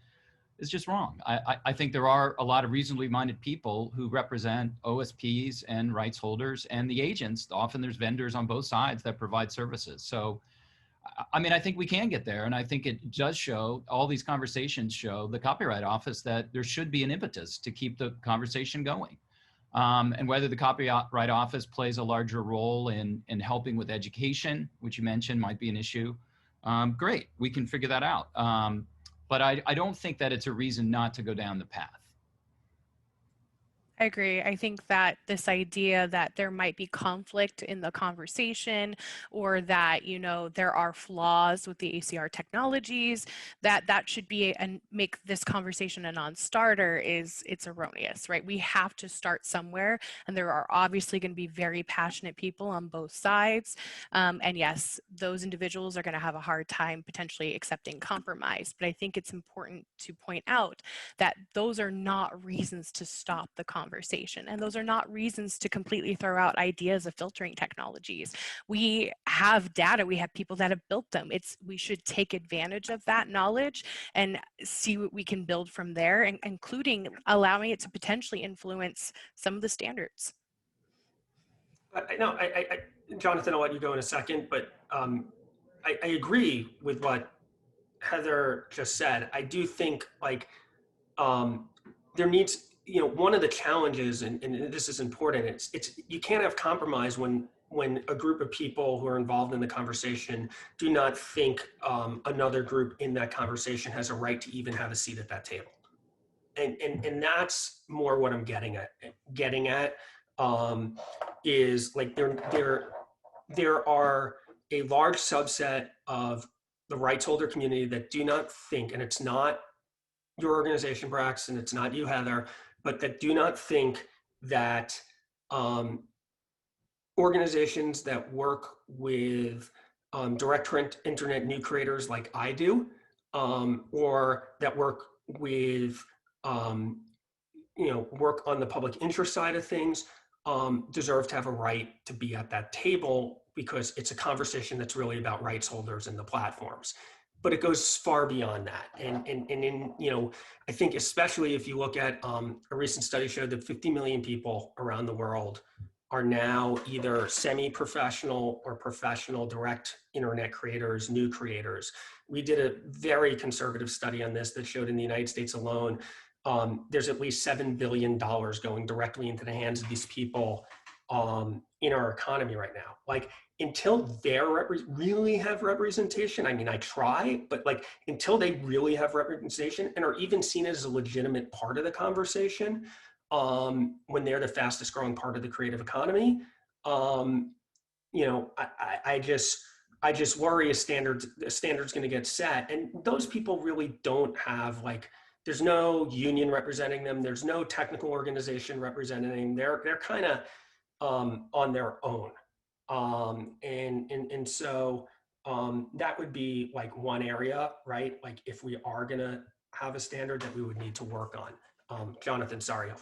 just wrong. I think there are a lot of reasonably minded people who represent OSPs and rights holders and the agents. Often there's vendors on both sides that provide services. So, I mean, I think we can get there. And I think it does show, all these conversations show the Copyright Office that there should be an impetus to keep the conversation going. And whether the Copyright Office plays a larger role in helping with education, which you mentioned might be an issue, great, we can figure that out. But I don't think that it's a reason not to go down the path. I agree. I think that this idea that there might be conflict in the conversation, or that, you know, there are flaws with the ACR technologies, that should be and make this conversation a non-starter it's erroneous, right? We have to start somewhere, and there are obviously going to be very passionate people on both sides. And yes, those individuals are going to have a hard time potentially accepting compromise. But I think it's important to point out that those are not reasons to stop the conversation. And those are not reasons to completely throw out ideas of filtering technologies. We have data, we have people that have built them. We should take advantage of that knowledge and see what we can build from there, including allowing it to potentially influence some of the standards. Jonathan, I'll let you go in a second, but I agree with what Heather just said. I do think like there needs, you know, one of the challenges, and this is important, it's you can't have compromise when a group of people who are involved in the conversation do not think another group in that conversation has a right to even have a seat at that table. And that's more what I'm getting at. Is like there are a large subset of the rights holder community that do not think, and it's not your organization, Braxton, it's not you, Heather, but that do not think that organizations that work with direct internet new creators like I do, or that work with, work on the public interest side of things, deserve to have a right to be at that table, because it's a conversation that's really about rights holders and the platforms. But it goes far beyond that. And in, I think especially if you look at a recent study showed that 50 million people around the world are now either semi-professional or professional direct internet creators, new creators. We did a very conservative study on this that showed in the United States alone, there's at least $7 billion going directly into the hands of these people in our economy right now. Like, until they really have representation, I mean, I try, but like until they really have representation and are even seen as a legitimate part of the conversation, when they're the fastest growing part of the creative economy, I just worry a standard's going to get set, and those people really don't have like there's no union representing them. There's no technical organization representing them. They're kind of on their own. And so that would be like one area, right? Like if we are going to have a standard that we would need to work on. Jonathan, sorry.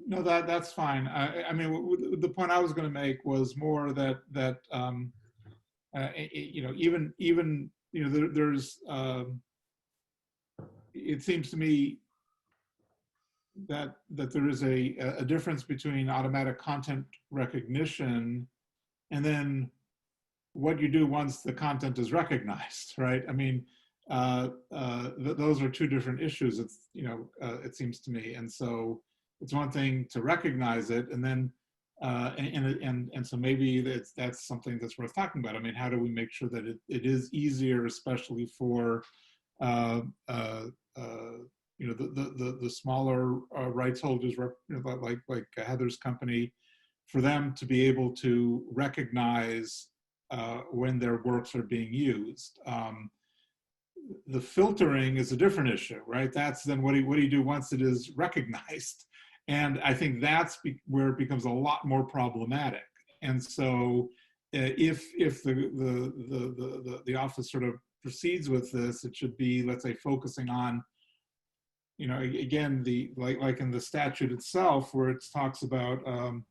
No, that's fine. I mean, the point I was going to make was more that you know, even you know, there's it seems to me that there is a difference between automatic content recognition and then what you do once the content is recognized, right? I mean, those are two different issues. It's, you know, it seems to me, and so it's one thing to recognize it, and then and so maybe that's something that's worth talking about. I mean, how do we make sure that it is easier, especially for you know, the smaller rights holders, you know, like Heather's company, for them to be able to recognize when their works are being used. The filtering is a different issue, right? That's then what do you do once it is recognized? And I think that's where it becomes a lot more problematic. And so if the office sort of proceeds with this, it should be, let's say, focusing on, you know, again, like in the statute itself, where it talks about, you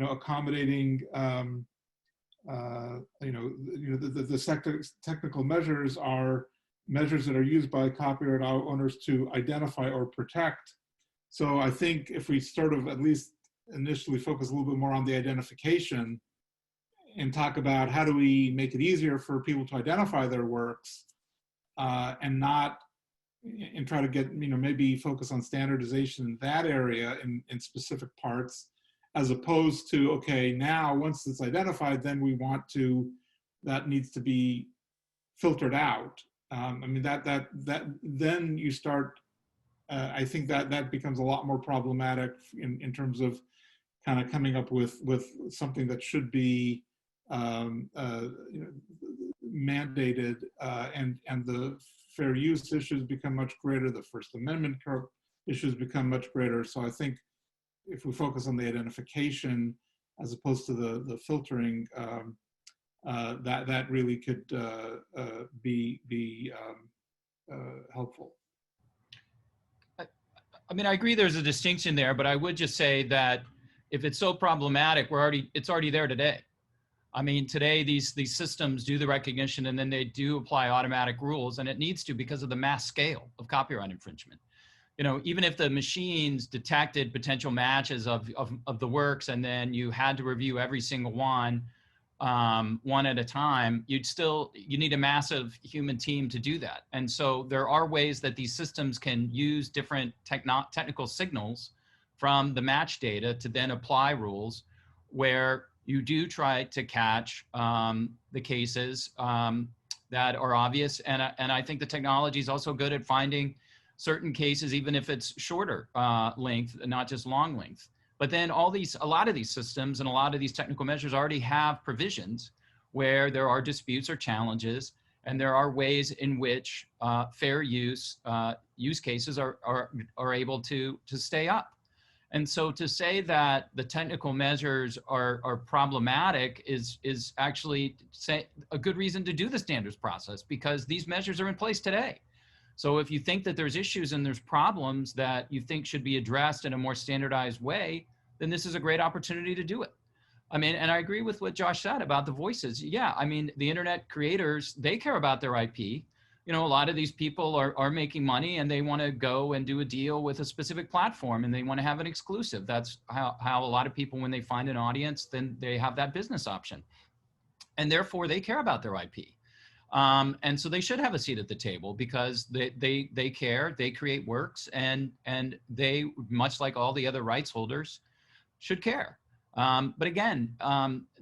know, accommodating, you know, the technical measures are measures that are used by copyright owners to identify or protect. So I think if we sort of at least initially focus a little bit more on the identification and talk about how do we make it easier for people to identify their works, and not and try to get, you know, maybe focus on standardization in that area in specific parts, as opposed to, okay, now once it's identified, then we want to, that needs to be filtered out. I mean, that then you start, I think that becomes a lot more problematic in terms of kind of coming up with something that should be you know, mandated, and the fair use issues become much greater, the First Amendment issues become much greater. So I think if we focus on the identification as opposed to the filtering, that really could be helpful. I mean, I agree there's a distinction there, but I would just say that if it's so problematic, it's already there today. I mean, today these systems do the recognition and then they do apply automatic rules, and it needs to because of the mass scale of copyright infringement. You know, even if the machines detected potential matches of the works and then you had to review every single one at a time, you need a massive human team to do that. And so there are ways that these systems can use different technical signals from the match data to then apply rules where you do try to catch the cases that are obvious. And I think the technology is also good at finding certain cases, even if it's shorter length, not just long length. But then a lot of these systems and a lot of these technical measures already have provisions where there are disputes or challenges, and there are ways in which fair use cases are able to stay up. And so to say that the technical measures are problematic is actually a good reason to do the standards process, because these measures are in place today. So if you think that there's issues and there's problems that you think should be addressed in a more standardized way, then this is a great opportunity to do it. I mean, and I agree with what Josh said about the voices. Yeah, I mean, the internet creators, they care about their IP. You know, a lot of these people are making money and they want to go and do a deal with a specific platform and they want to have an exclusive. That's how a lot of people, when they find an audience, then they have that business option. And therefore they care about their IP. And so they should have a seat at the table because they care, they create works, and they, much like all the other rights holders, should care. But again,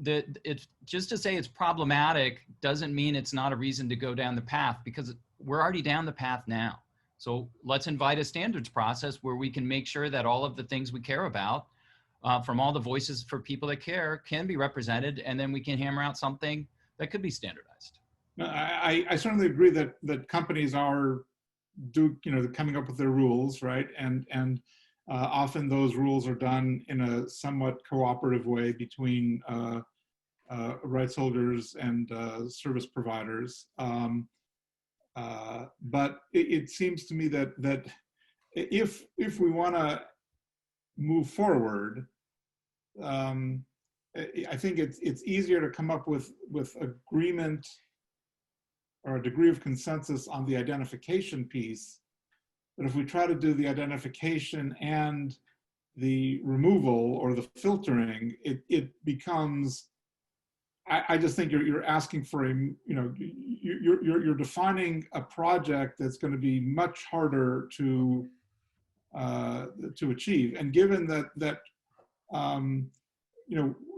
it's just to say it's problematic doesn't mean it's not a reason to go down the path, because we're already down the path now. So let's invite a standards process where we can make sure that all of the things we care about, from all the voices for people that care, can be represented, and then we can hammer out something that could be standardized. No, I certainly agree that companies are coming up with their rules, right? And often those rules are done in a somewhat cooperative way between rights holders and service providers. But it seems to me that if we want to move forward, I think it's easier to come up with agreement or a degree of consensus on the identification piece. But if we try to do the identification and the removal or the filtering, it becomes, I just think you're asking for you're defining a project that's going to be much harder to achieve. And given that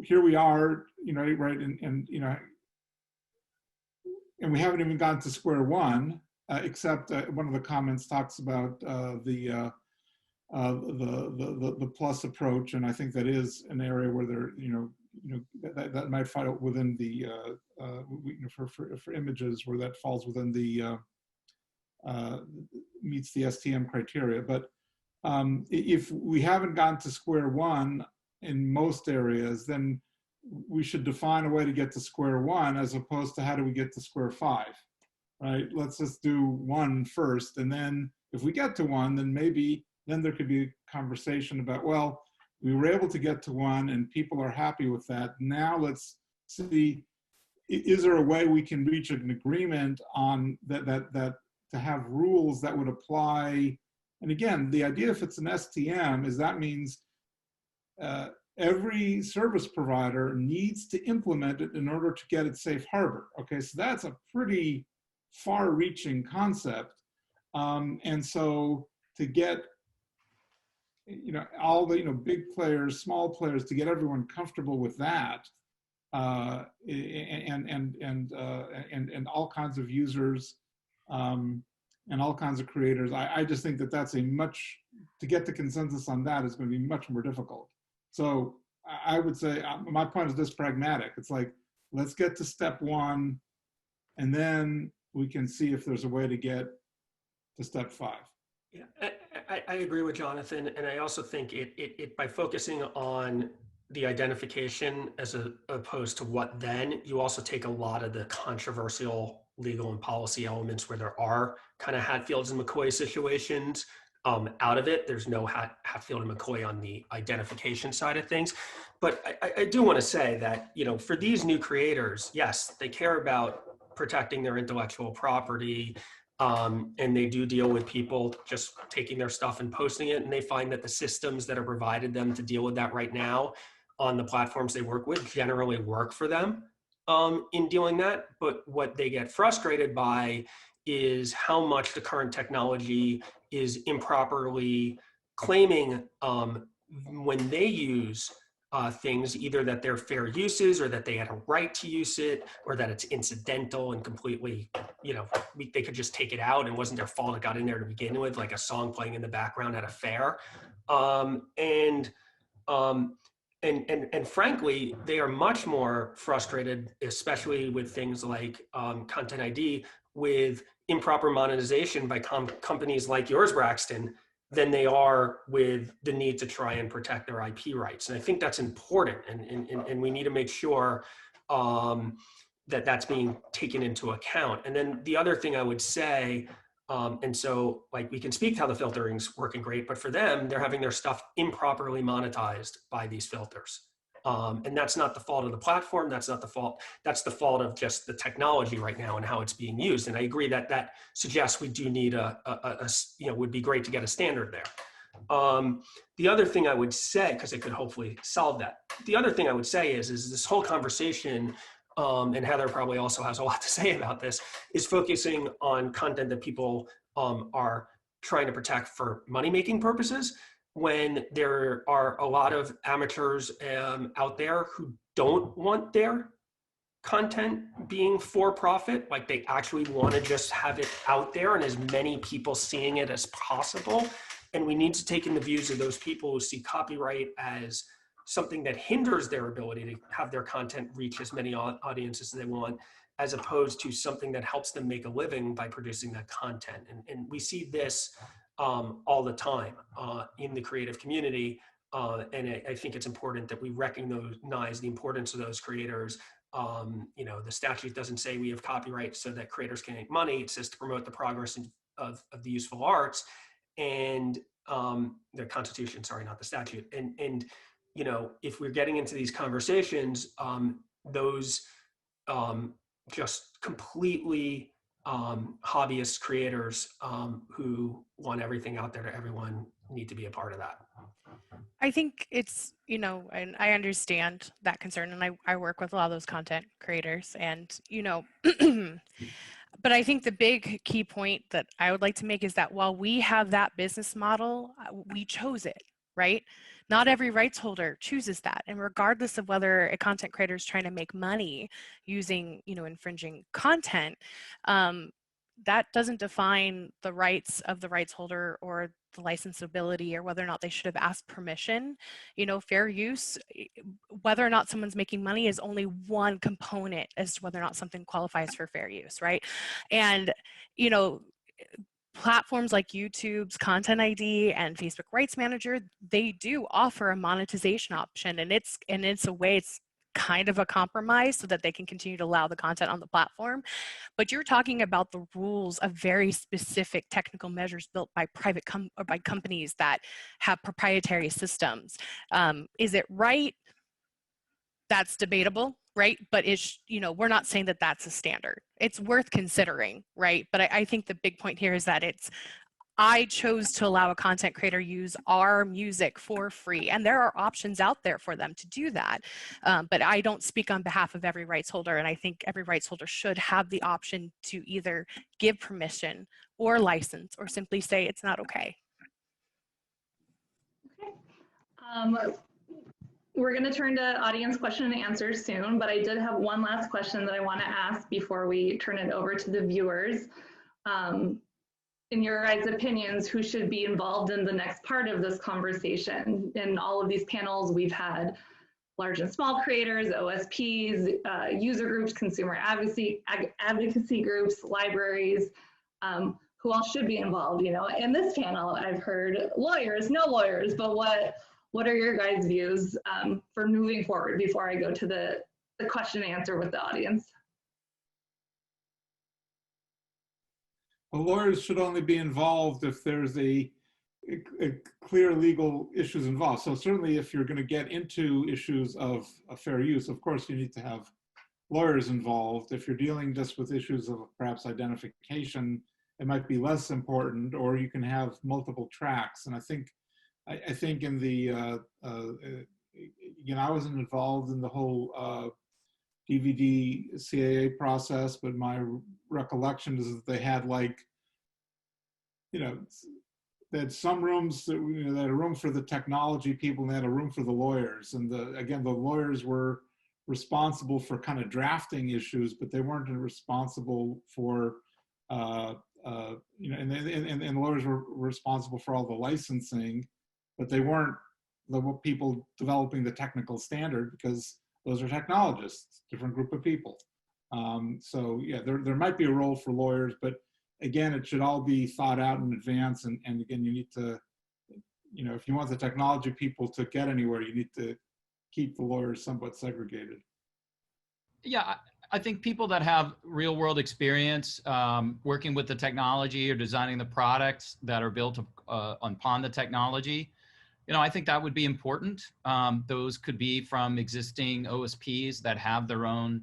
here we are, right, and we haven't even gotten to square one, except one of the comments talks about the plus approach, and I think that is an area where there, that might fall within the for images where that falls within the meets the STM criteria. But if we haven't gotten to square one in most areas, then we should define a way to get to square one as opposed to how do we get to square five, right? Let's just do one first, and then if we get to one, then maybe then there could be a conversation about, well, we were able to get to one and people are happy with that. Now let's see, is there a way we can reach an agreement on that to have rules that would apply? And again, the idea if it's an STM is that means every service provider needs to implement it in order to get it safe harbor. Okay, so that's a pretty far-reaching concept. And so to get all the big players, small players, to get everyone comfortable with that, and all kinds of users and all kinds of creators, I just think that that's to get the consensus on that is going to be much more difficult. So I would say my point is just pragmatic. It's like, let's get to step one, and then we can see if there's a way to get to step five. Yeah, I agree with Jonathan, and I also think it by focusing on the identification as opposed to what then, you also take a lot of the controversial legal and policy elements where there are kind of Hatfields and McCoy situations out of it. There's no Hatfield and McCoy on the identification side of things. But I do want to say that, for these new creators, yes, they care about protecting their intellectual property, and they do deal with people just taking their stuff and posting it. And they find that the systems that are provided them to deal with that right now on the platforms they work with generally work for them in doing that. But what they get frustrated by is how much the current technology is improperly claiming when they use things, either that they're fair uses or that they had a right to use it, or that it's incidental and completely, they could just take it out and wasn't their fault it got in there to begin with, like a song playing in the background at a fair. And frankly, they are much more frustrated, especially with things like Content ID, with improper monetization by companies like yours, Braxton, than they are with the need to try and protect their IP rights. And I think that's important, and we need to make sure that that's being taken into account. And then the other thing I would say, and so like we can speak to how the filtering's working great, but for them, they're having their stuff improperly monetized by these filters. And that's not the fault of the platform. That's not the fault. That's the fault of just the technology right now and how it's being used. And I agree that that suggests we do need would be great to get a standard there. The other thing I would say, because it could hopefully solve that. The other thing I would say is this whole conversation, and Heather probably also has a lot to say about this, is focusing on content that people are trying to protect for money-making purposes, when there are a lot of amateurs out there who don't want their content being for profit, like they actually want to just have it out there and as many people seeing it as possible. And we need to take in the views of those people who see copyright as something that hinders their ability to have their content reach as many audiences as they want, as opposed to something that helps them make a living by producing that content. And we see this all the time in the creative community. And I think it's important that we recognize the importance of those creators. The statute doesn't say we have copyright so that creators can make money. It says to promote the progress of the useful arts, and the Constitution, sorry, not the statute. And if we're getting into these conversations, those just completely hobbyist creators who want everything out there to everyone need to be a part of that. I think it's, and I understand that concern, and I work with a lot of those content creators, and, but I think the big key point that I would like to make is that while we have that business model, we chose it, right? Not every rights holder chooses that. And regardless of whether a content creator is trying to make money using, infringing content, that doesn't define the rights of the rights holder or the licensability or whether or not they should have asked permission. Fair use, whether or not someone's making money is only one component as to whether or not something qualifies for fair use, right? And, platforms like YouTube's Content ID and Facebook Rights Manager, they do offer a monetization option, and it's a way, it's kind of a compromise so that they can continue to allow the content on the platform. But you're talking about the rules of very specific technical measures built by or by companies that have proprietary systems. Is it right? That's debatable, right? But we're not saying that that's a standard. It's worth considering, right? But I think the big point here is that I chose to allow a content creator use our music for free, and there are options out there for them to do that. But I don't speak on behalf of every rights holder, and I think every rights holder should have the option to either give permission or license or simply say it's not okay. Okay. We're going to turn to audience question and answers soon, but I did have one last question that I want to ask before we turn it over to the viewers. In your guys' opinions, who should be involved in the next part of this conversation? In all of these panels, we've had large and small creators, OSPs, user groups, consumer advocacy groups, libraries, who all should be involved. In this panel, I've heard lawyers, no lawyers, but what are your guys' views for moving forward before I go to the question and answer with the audience? Well, lawyers should only be involved if there's a clear legal issues involved. So certainly if you're going to get into issues of fair use, of course you need to have lawyers involved. If you're dealing just with issues of perhaps identification, it might be less important, or you can have multiple tracks. And I think in the, I wasn't involved in the whole DVD CAA process, but my recollection is that they had they had some rooms that, they had a room for the technology people and they had a room for the lawyers. And again, the lawyers were responsible for kind of drafting issues, but they weren't responsible for, and the lawyers were responsible for all the licensing, but they weren't the people developing the technical standard because those are technologists, different group of people. So yeah, there might be a role for lawyers, but again, it should all be thought out in advance. And again, you need to, if you want the technology people to get anywhere, you need to keep the lawyers somewhat segregated. Yeah, I think people that have real world experience working with the technology or designing the products that are built upon the technology, I think that would be important. Those could be from existing OSPs that have their own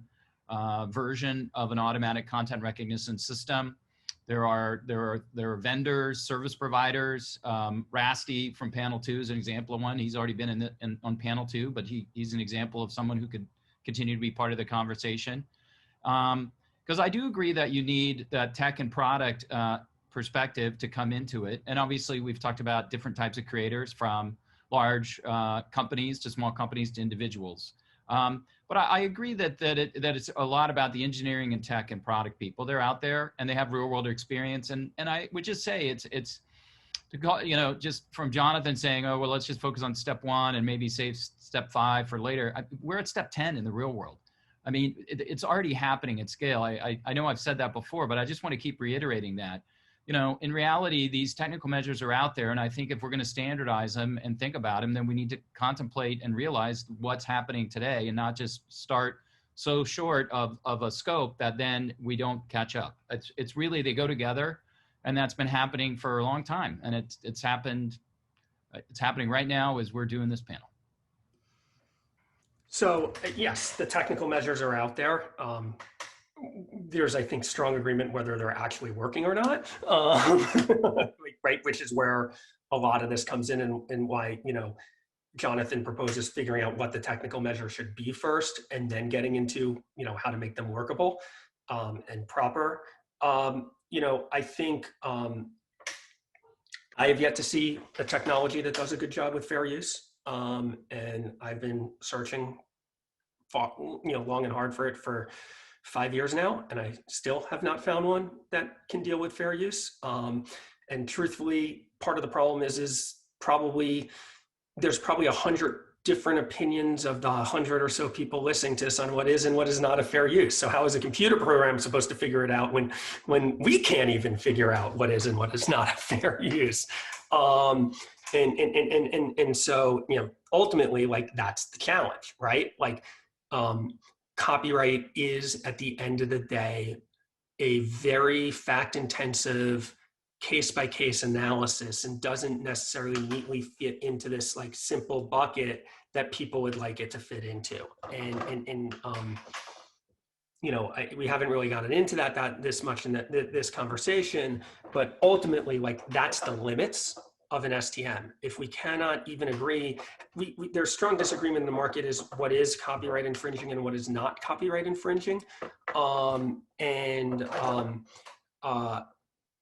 version of an automatic content recognition system. There are vendors, service providers. Rasty from Panel 2 is an example of one. He's already been on Panel 2, but he's an example of someone who could continue to be part of the conversation. Because I do agree that you need that tech and product perspective to come into it. And obviously we've talked about different types of creators, from large companies to small companies to individuals. But I agree that it's a lot about the engineering and tech and product people. They're out there and they have real world experience. And I would just say it's you know, just from Jonathan saying, oh, well, let's just focus on step 1 and maybe save step 5 for later. We're at step 10 in the real world. I mean, it's already happening at scale. I know I've said that before, but I just want to keep reiterating that. You know, in reality, these technical measures are out there. And I think if we're going to standardize them and think about them, then we need to contemplate and realize what's happening today and not just start so short of a scope that then we don't catch up. It's really, they go together, and that's been happening for a long time. And it's happening right now as we're doing this panel. So yes, the technical measures are out there. There's, I think, strong agreement whether they're actually working or not, right? Which is where a lot of this comes in, and why, you know, Jonathan proposes figuring out what the technical measure should be first, and then getting into, you know, how to make them workable and proper. You know, I think I have yet to see a technology that does a good job with fair use, and I've been searching, long and hard for it for 5 years now, and I still have not found one that can deal with fair use. And truthfully, part of the problem is probably there's probably 100 different opinions of the 100 or so people listening to this on what is and what is not a fair use. So how is a computer program supposed to figure it out when we can't even figure out what is and what is not a fair use? And so, you know, ultimately, like, that's the challenge, right? Like, copyright is, at the end of the day, a very fact-intensive, case-by-case analysis, and doesn't necessarily neatly fit into this like simple bucket that people would like it to fit into. And you know, we haven't really gotten into that this much in this conversation, but ultimately, like, that's the limits of an STM. If we cannot even agree, there's strong disagreement in the market is what is copyright infringing and what is not copyright infringing.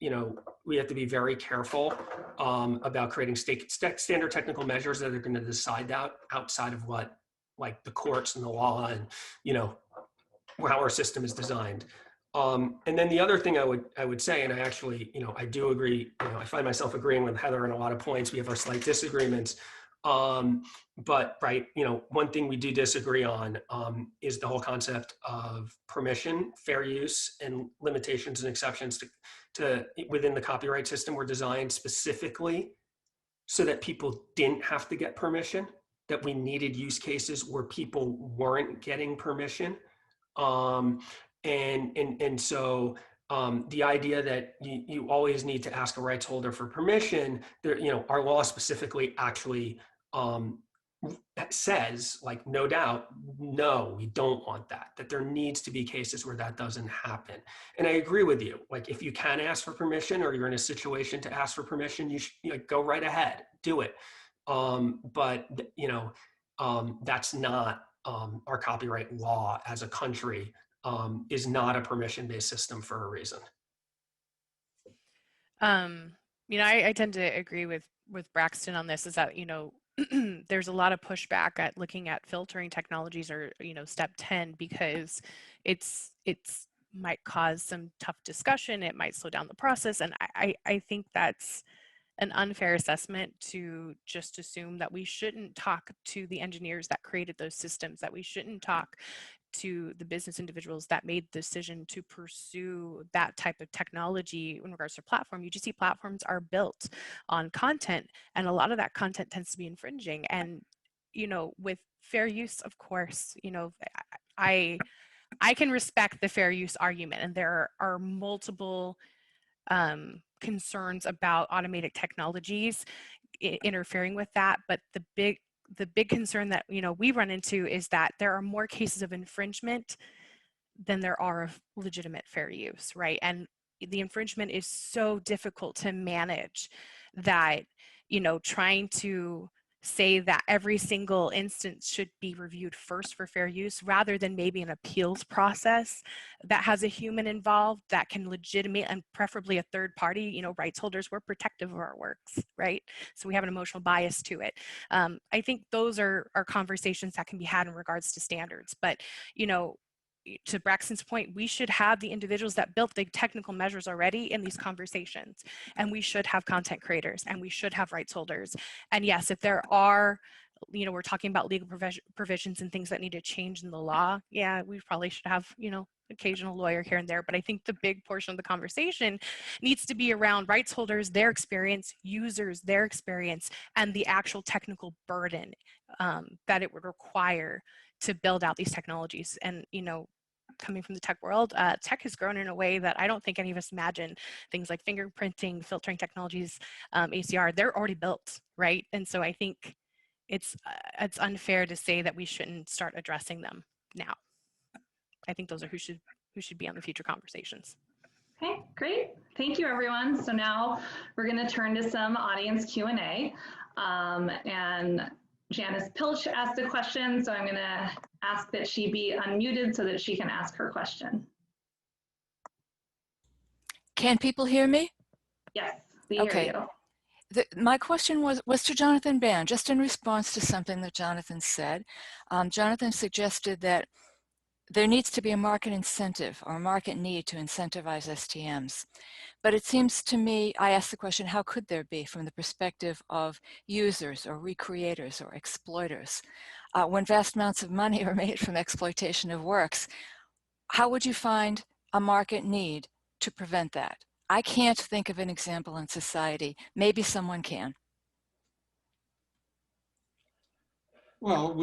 You know, we have to be very careful about creating standard technical measures that are going to decide that outside of what, like, the courts and the law and, you know, how our system is designed. And then the other thing I would say, and I actually, you know, I do agree, you know, I find myself agreeing with Heather on a lot of points. We have our slight disagreements. But, right, you know, one thing we do disagree on is the whole concept of permission, fair use, and limitations and exceptions to within the copyright system were designed specifically so that people didn't have to get permission, that we needed use cases where people weren't getting permission. So the idea that you always need to ask a rights holder for permission, there, you know, our law specifically actually says, like, no doubt, no, we don't want that there needs to be cases where that doesn't happen. And I agree with you. Like, if you can ask for permission, or you're in a situation to ask for permission, you should, like, go right ahead, do it. But, you know, that's not our copyright law as a country. Is not a permission-based system for a reason. You know, I tend to agree with Braxton on this, is that, you know, there's a lot of pushback at looking at filtering technologies, or, you know, step 10, because it's might cause some tough discussion. It might slow down the process. And I think that's an unfair assessment to just assume that we shouldn't talk to the engineers that created those systems, that we shouldn't talk to the business individuals that made the decision to pursue that type of technology in regards to platform. UGC platforms are built on content, and a lot of that content tends to be infringing. And, you know, with fair use, of course, you know, I can respect the fair use argument, and there are multiple concerns about automated technologies interfering with that. But the big concern that, you know, we run into is that there are more cases of infringement than there are of legitimate fair use, right? And the infringement is so difficult to manage that, you know, trying to say that every single instance should be reviewed first for fair use, rather than maybe an appeals process that has a human involved that can legitimate, and preferably a third party, you know, rights holders, we're protective of our works, right? So we have an emotional bias to it. I think those are conversations that can be had in regards to standards. But, you know, to Braxton's point, we should have the individuals that built the technical measures already in these conversations, and we should have content creators, and we should have rights holders. And yes, if there are, we're talking about legal provisions and things that need to change in the law, yeah, we probably should have, occasional lawyer here and there. But I think the big portion of the conversation needs to be around rights holders, their experience, users, their experience, and the actual technical burden that it would require to build out these technologies. And, coming from the tech world, tech has grown in a way that I don't think any of us imagine. Things like fingerprinting, filtering technologies, ACR, they're already built, right? And so I think it's unfair to say that we shouldn't start addressing them now. I think those are who should be on the future conversations. Okay, great. Thank you, everyone. So now we're going to turn to some audience Q&A. And Janice Pilch asked a question, so I'm going to ask that she be unmuted so that she can ask her question. Can people hear me? Yes, we hear you. My question was to Jonathan Band, just in response to something that Jonathan said. Jonathan suggested that there needs to be a market incentive or a market need to incentivize STMs. But it seems to me, I asked the question, how could there be from the perspective of users or recreators or exploiters? When vast amounts of money are made from exploitation of works, how would you find a market need to prevent that? I can't think of an example in society. Maybe someone can. Well,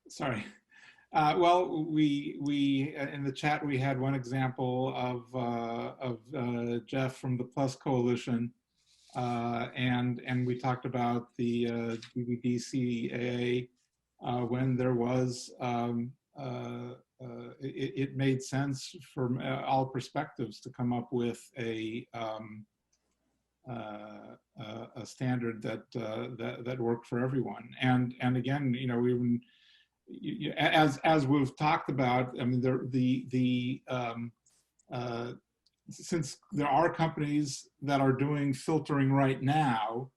sorry. Well, we in the chat we had one example of Jeff from the Plus Coalition, and we talked about the DVDCAA when there was it made sense from all perspectives to come up with a standard that worked for everyone. And again, as we've talked about, I mean, since there are companies that are doing filtering right now,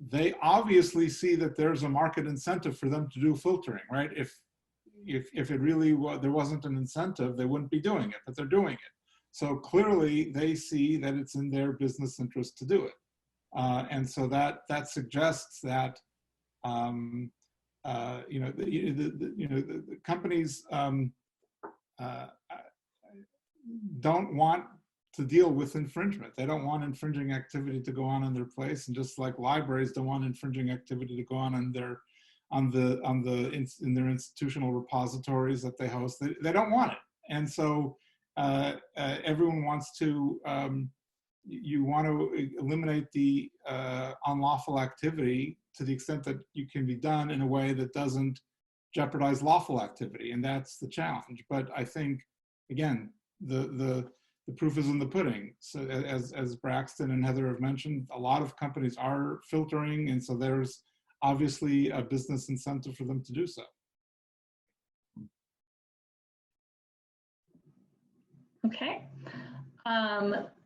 they obviously see that there's a market incentive for them to do filtering, right? If it really there wasn't an incentive, they wouldn't be doing it, but they're doing it. So clearly they see that it's in their business interest to do it. And so that suggests that, the companies don't want to deal with infringement. They don't want infringing activity to go on in their place, and just like libraries don't want infringing activity to go on in their institutional repositories that they host. They don't want it, and so everyone wants to. You want to eliminate the unlawful activity to the extent that you can be done in a way that doesn't jeopardize lawful activity, and that's the challenge. But I think, again, the proof is in the pudding. So as Braxton and Heather have mentioned, a lot of companies are filtering, and so there's obviously a business incentive for them to do so. Okay.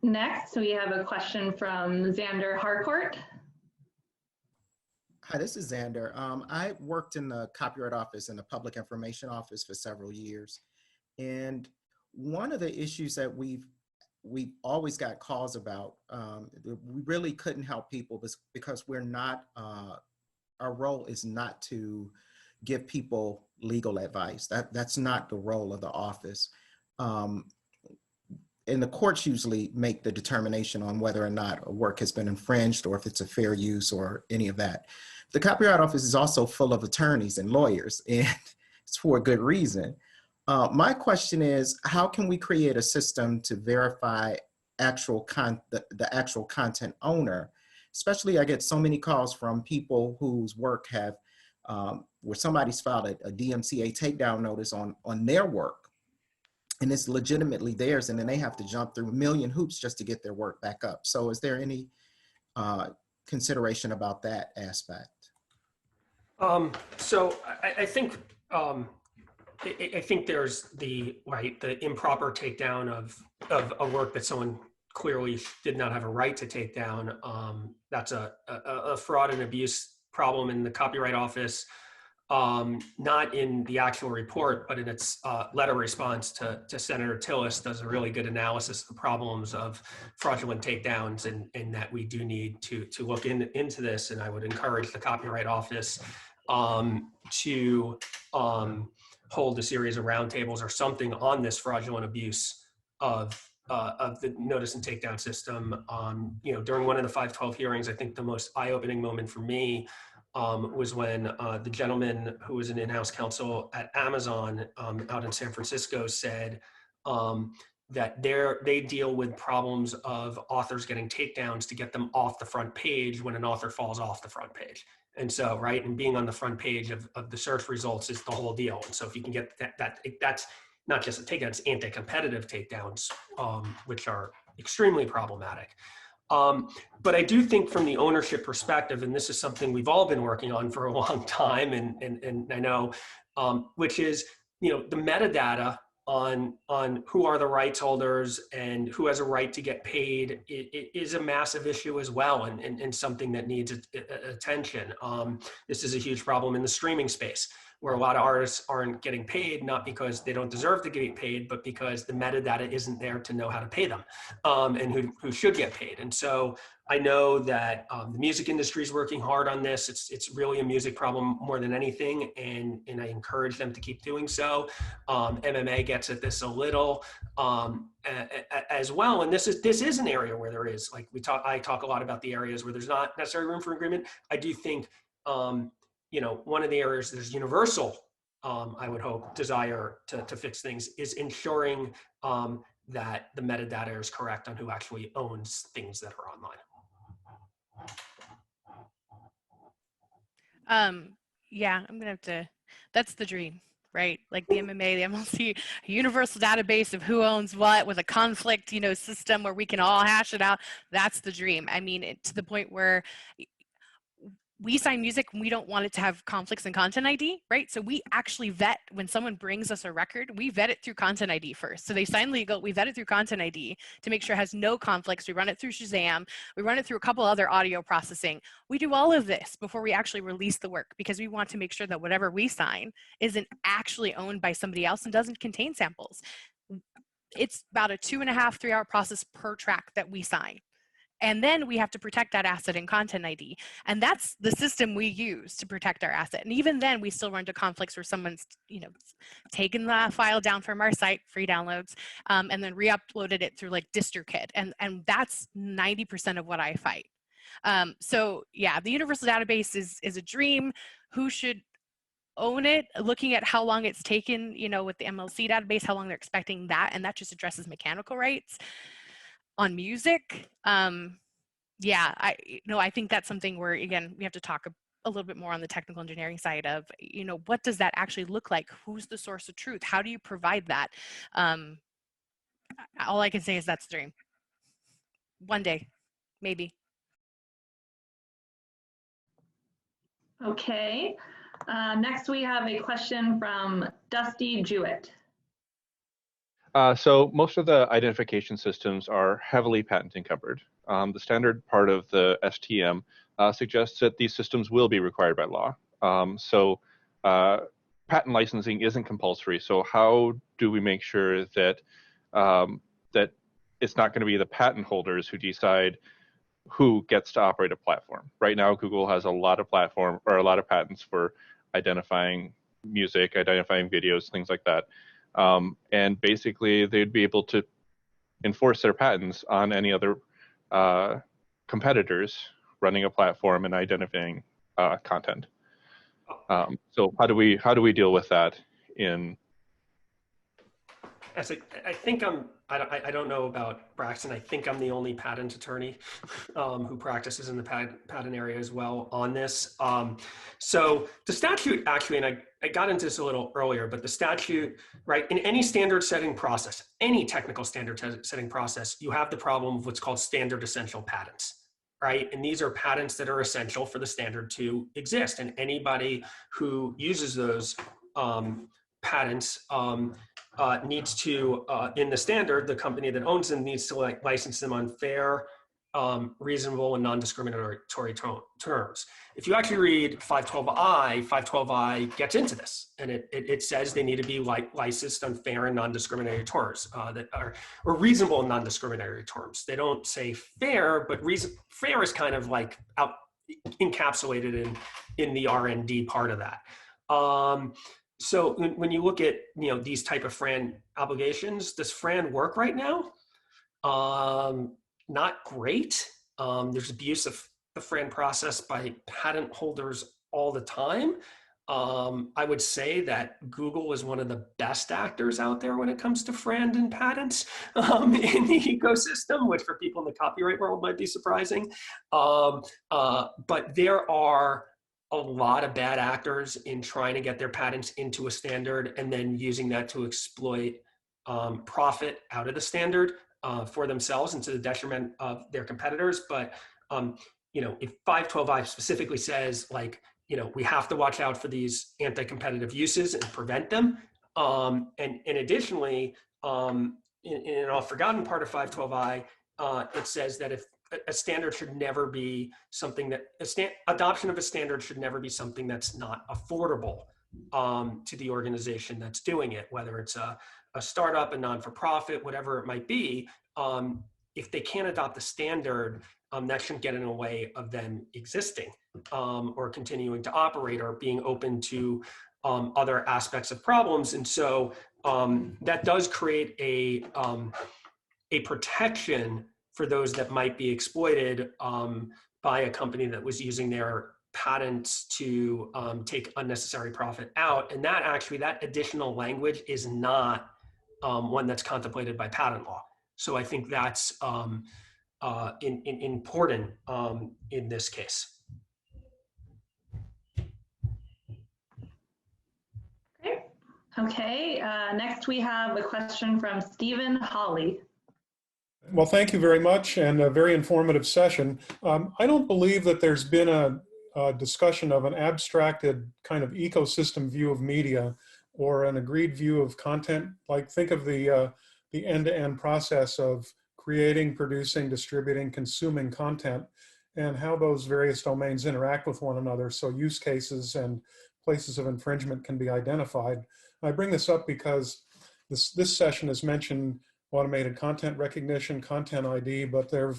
Next, we have a question from Xander Harcourt. Hi, this is Xander. I worked in the Copyright Office and the Public Information Office for several years. And one of the issues that we've always got calls about, we really couldn't help people because we're not, our role is not to give people legal advice. That's not the role of the office. And the courts usually make the determination on whether or not a work has been infringed or if it's a fair use or any of that. The Copyright Office is also full of attorneys and lawyers, and it's for a good reason. My question is, how can we create a system to verify the actual content owner? Especially, I get so many calls from people whose work have, where somebody's filed a DMCA takedown notice on their work, and it's legitimately theirs, and then they have to jump through a million hoops just to get their work back up. So is there any consideration about that aspect? So I think there's the improper takedown of a work that someone clearly did not have a right to take down. That's a fraud and abuse problem in the Copyright Office. not in the actual report, but in its letter response to Senator Tillis, does a really good analysis of the problems of fraudulent takedowns, and that we do need to look into this. And I would encourage the Copyright Office to hold a series of roundtables or something on this fraudulent abuse of the notice and takedown system. During one of the 512 hearings, I think the most eye-opening moment for me was when the gentleman who was an in-house counsel at Amazon out in San Francisco said that they deal with problems of authors getting takedowns to get them off the front page when an author falls off the front page. And so, right, and being on the front page of the search results is the whole deal. And so if you can get that's not just a takedown, it's anti-competitive takedowns, which are extremely problematic. But I do think from the ownership perspective, and this is something we've all been working on for a long time, and I know, which is, the metadata on who are the rights holders and who has a right to get paid is a massive issue as well, and something that needs attention. This is a huge problem in the streaming space, where a lot of artists aren't getting paid, not because they don't deserve to get paid, but because the metadata isn't there to know how to pay them, and who should get paid. And so I know that the music industry is working hard on this. It's really a music problem more than anything, and I encourage them to keep doing so. MMA gets at this a little as well, and this is an area where there is, like I talk a lot about the areas where there's not necessarily room for agreement. I do think one of the areas there's universal, I would hope, desire to fix things is ensuring that the metadata is correct on who actually owns things that are online. Yeah, I'm gonna have to, that's the dream, right? Like the MMA, the MLC, a universal database of who owns what with a conflict, system where we can all hash it out. That's the dream. I mean, to the point where we sign music and we don't want it to have conflicts in Content ID, right? So we actually vet, when someone brings us a record, we vet it through Content ID first. So they sign legal, we vet it through Content ID to make sure it has no conflicts. We run it through Shazam. We run it through a couple other audio processing. We do all of this before we actually release the work, because we want to make sure that whatever we sign isn't actually owned by somebody else and doesn't contain samples. It's about a 2.5, 3 hour process per track that we sign. And then we have to protect that asset in Content ID. And that's the system we use to protect our asset. And even then, we still run into conflicts where someone's, taken the file down from our site, free downloads, and then re-uploaded it through like DistroKid. And that's 90% of what I fight. So yeah, the universal database is a dream. Who should own it? Looking at how long it's taken, with the MLC database, how long they're expecting that. And that just addresses mechanical rights. On music, yeah, I think that's something where, again, we have to talk a little bit more on the technical engineering side of, what does that actually look like? Who's the source of truth? How do you provide that? All I can say is that's the dream. One day, maybe. Okay. Next, we have a question from Dusty Jewett. So most of the identification systems are heavily patent encumbered. The standard part of the STM suggests that these systems will be required by law. So patent licensing isn't compulsory. So how do we make sure that that it's not going to be the patent holders who decide who gets to operate a platform? Right now, Google has a lot of patents for identifying music, identifying videos, things like that. And basically, they'd be able to enforce their patents on any other competitors running a platform and identifying content. So how do we deal with that in? I think I don't know about Braxton. I think I'm the only patent attorney who practices in the patent area as well on this. So the statute actually, and I got into this a little earlier, but the statute, right, in any standard setting process, any technical standard setting process, you have the problem of what's called standard essential patents, right? And these are patents that are essential for the standard to exist. And anybody who uses those patents needs to, in the standard, the company that owns them needs to license them on fair reasonable and non-discriminatory terms. If you actually read 512I, 512I gets into this, and it says they need to be licensed on fair and non-discriminatory terms that are, or reasonable and non-discriminatory terms. They don't say fair, but fair is kind of like encapsulated in the R&D part of that. So when you look at these type of FRAND obligations, does FRAND work right now? Not great. There's abuse of the FRAND process by patent holders all the time. I would say that Google is one of the best actors out there when it comes to FRAND and patents in the ecosystem, which for people in the copyright world might be surprising. But there are a lot of bad actors in trying to get their patents into a standard and then using that to exploit profit out of the standard for themselves and to the detriment of their competitors. But if 512I specifically says we have to watch out for these anti-competitive uses and prevent them. And additionally, in a forgotten part of 512I, it says that if a standard should never be something that adoption of a standard should never be something that's not affordable to the organization that's doing it, whether it's a startup, a non-for-profit, whatever it might be. If they can't adopt the standard, that shouldn't get in the way of them existing or continuing to operate or being open to other aspects of problems. And so that does create a protection for those that might be exploited by a company that was using their patents to take unnecessary profit out. And that additional language is not one that's contemplated by patent law. So I think that's important in this case. Great. Okay, next we have a question from Stephen Hawley. Well, thank you very much, and a very informative session. I don't believe that there's been a discussion of an abstracted kind of ecosystem view of media or an agreed view of content. Like, think of the end-to-end process of creating, producing, distributing, consuming content, and how those various domains interact with one another, so use cases and places of infringement can be identified. I bring this up because this session has mentioned automated content recognition, content ID, but there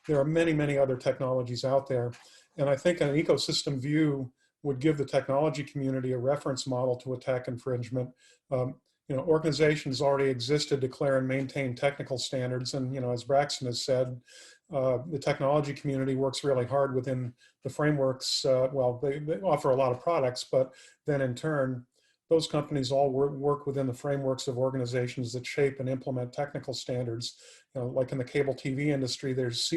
are many, many other technologies out there. And I think an ecosystem view would give the technology community a reference model to attack infringement. Organizations already exist to declare and maintain technical standards. And, as Braxton has said, the technology community works really hard within the frameworks. Well, they offer a lot of products, but then in turn, those companies all work within the frameworks of organizations that shape and implement technical standards. Like in the cable TV industry, there's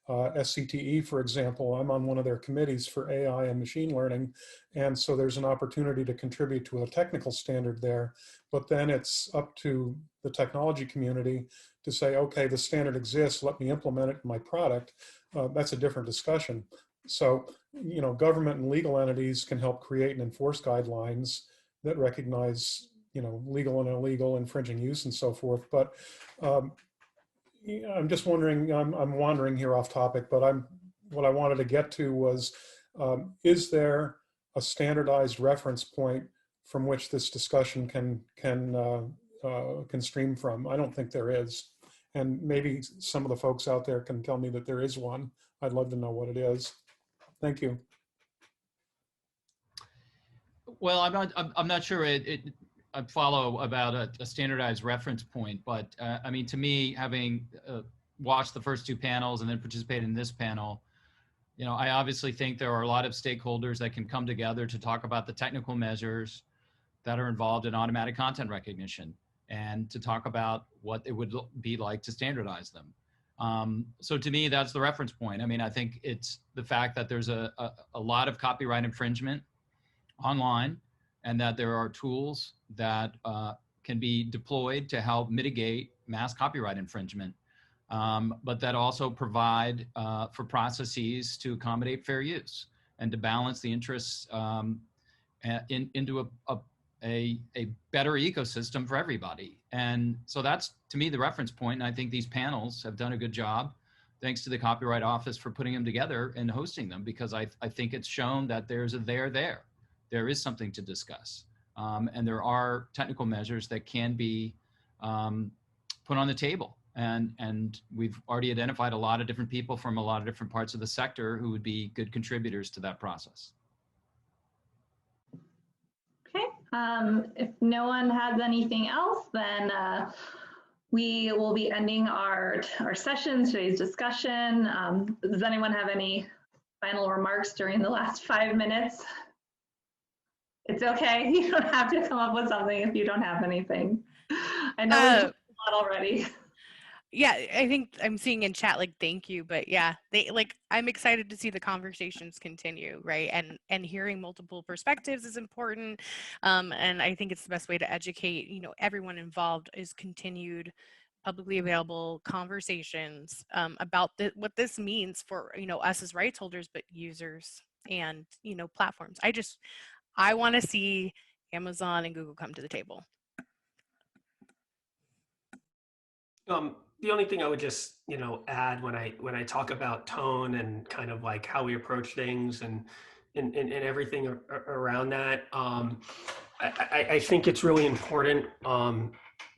SCTE, for example. I'm on one of their committees for AI and machine learning. And so there's an opportunity to contribute to a technical standard there. But then it's up to the technology community to say, okay, the standard exists, let me implement it in my product. That's a different discussion. So, government and legal entities can help create and enforce guidelines that recognize, legal and illegal, infringing use and so forth. But I'm just wondering, I'm wandering here off topic, but what I wanted to get to was, is there a standardized reference point from which this discussion can stream from? I don't think there is. And maybe some of the folks out there can tell me that there is one. I'd love to know what it is. Thank you. Well, I'm not sure I follow about a standardized reference point, but I mean, to me, having watched the first two panels and then participated in this panel, I obviously think there are a lot of stakeholders that can come together to talk about the technical measures that are involved in automatic content recognition and to talk about what it would be like to standardize them. So to me, that's the reference point. I mean, I think it's the fact that there's a lot of copyright infringement online, and that there are tools that can be deployed to help mitigate mass copyright infringement, but that also provide for processes to accommodate fair use and to balance the interests into a better ecosystem for everybody. And so that's, to me, the reference point. And I think these panels have done a good job. thanks to the Copyright Office for putting them together and hosting them, because I think it's shown that there's a there. There is something to discuss. And there are technical measures that can be put on the table. And we've already identified a lot of different people from a lot of different parts of the sector who would be good contributors to that process. Okay, if no one has anything else, then we will be ending our session, today's discussion. Does anyone have any final remarks during the last 5 minutes? It's okay, you don't have to come up with something if you don't have anything. I know we talked a lot already. Yeah, I think I'm seeing in chat like thank you, but yeah, I'm excited to see the conversations continue, right? And hearing multiple perspectives is important, and I think it's the best way to educate, you know, everyone involved, is continued publicly available conversations about what this means for, you know, us as rights holders, but users and, you know, platforms. I want to see Amazon and Google come to the table. The only thing I would just, you know, add when I talk about tone and kind of like how we approach things and everything around that, I think it's really important.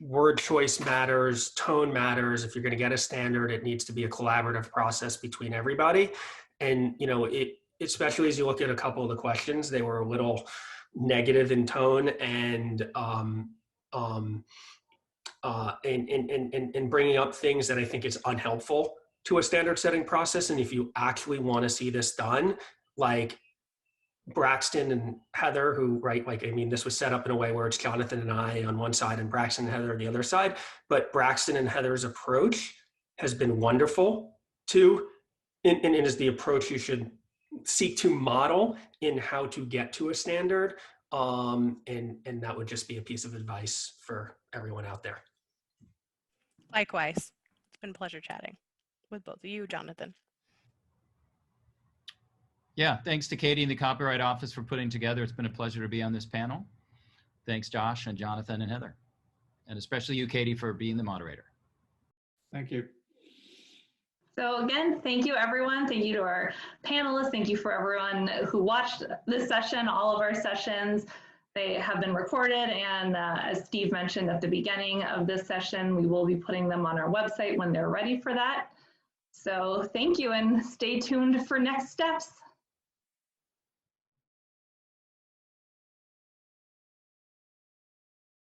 Word choice matters, tone matters. If you're going to get a standard, it needs to be a collaborative process between everybody. And, you know, especially as you look at a couple of the questions, they were a little negative in tone and bringing up things that I think is unhelpful to a standard setting process. And if you actually want to see this done, like Braxton and Heather, who, right, like, I mean, this was set up in a way where it's Jonathan and I on one side and Braxton and Heather on the other side, but Braxton and Heather's approach has been wonderful too, and is the approach you should seek to model in how to get to a standard. And that would just be a piece of advice for everyone out there. Likewise, it's been a pleasure chatting with both of you, Jonathan. Yeah, thanks to Katie and the Copyright Office for putting together. It's been a pleasure to be on this panel. Thanks, Josh and Jonathan and Heather. And especially you, Katie, for being the moderator. Thank you. So again, thank you everyone. Thank you to our panelists. Thank you for everyone who watched this session, all of our sessions. They have been recorded, and as Steve mentioned at the beginning of this session, we will be putting them on our website when they're ready for that. So thank you, and stay tuned for next steps.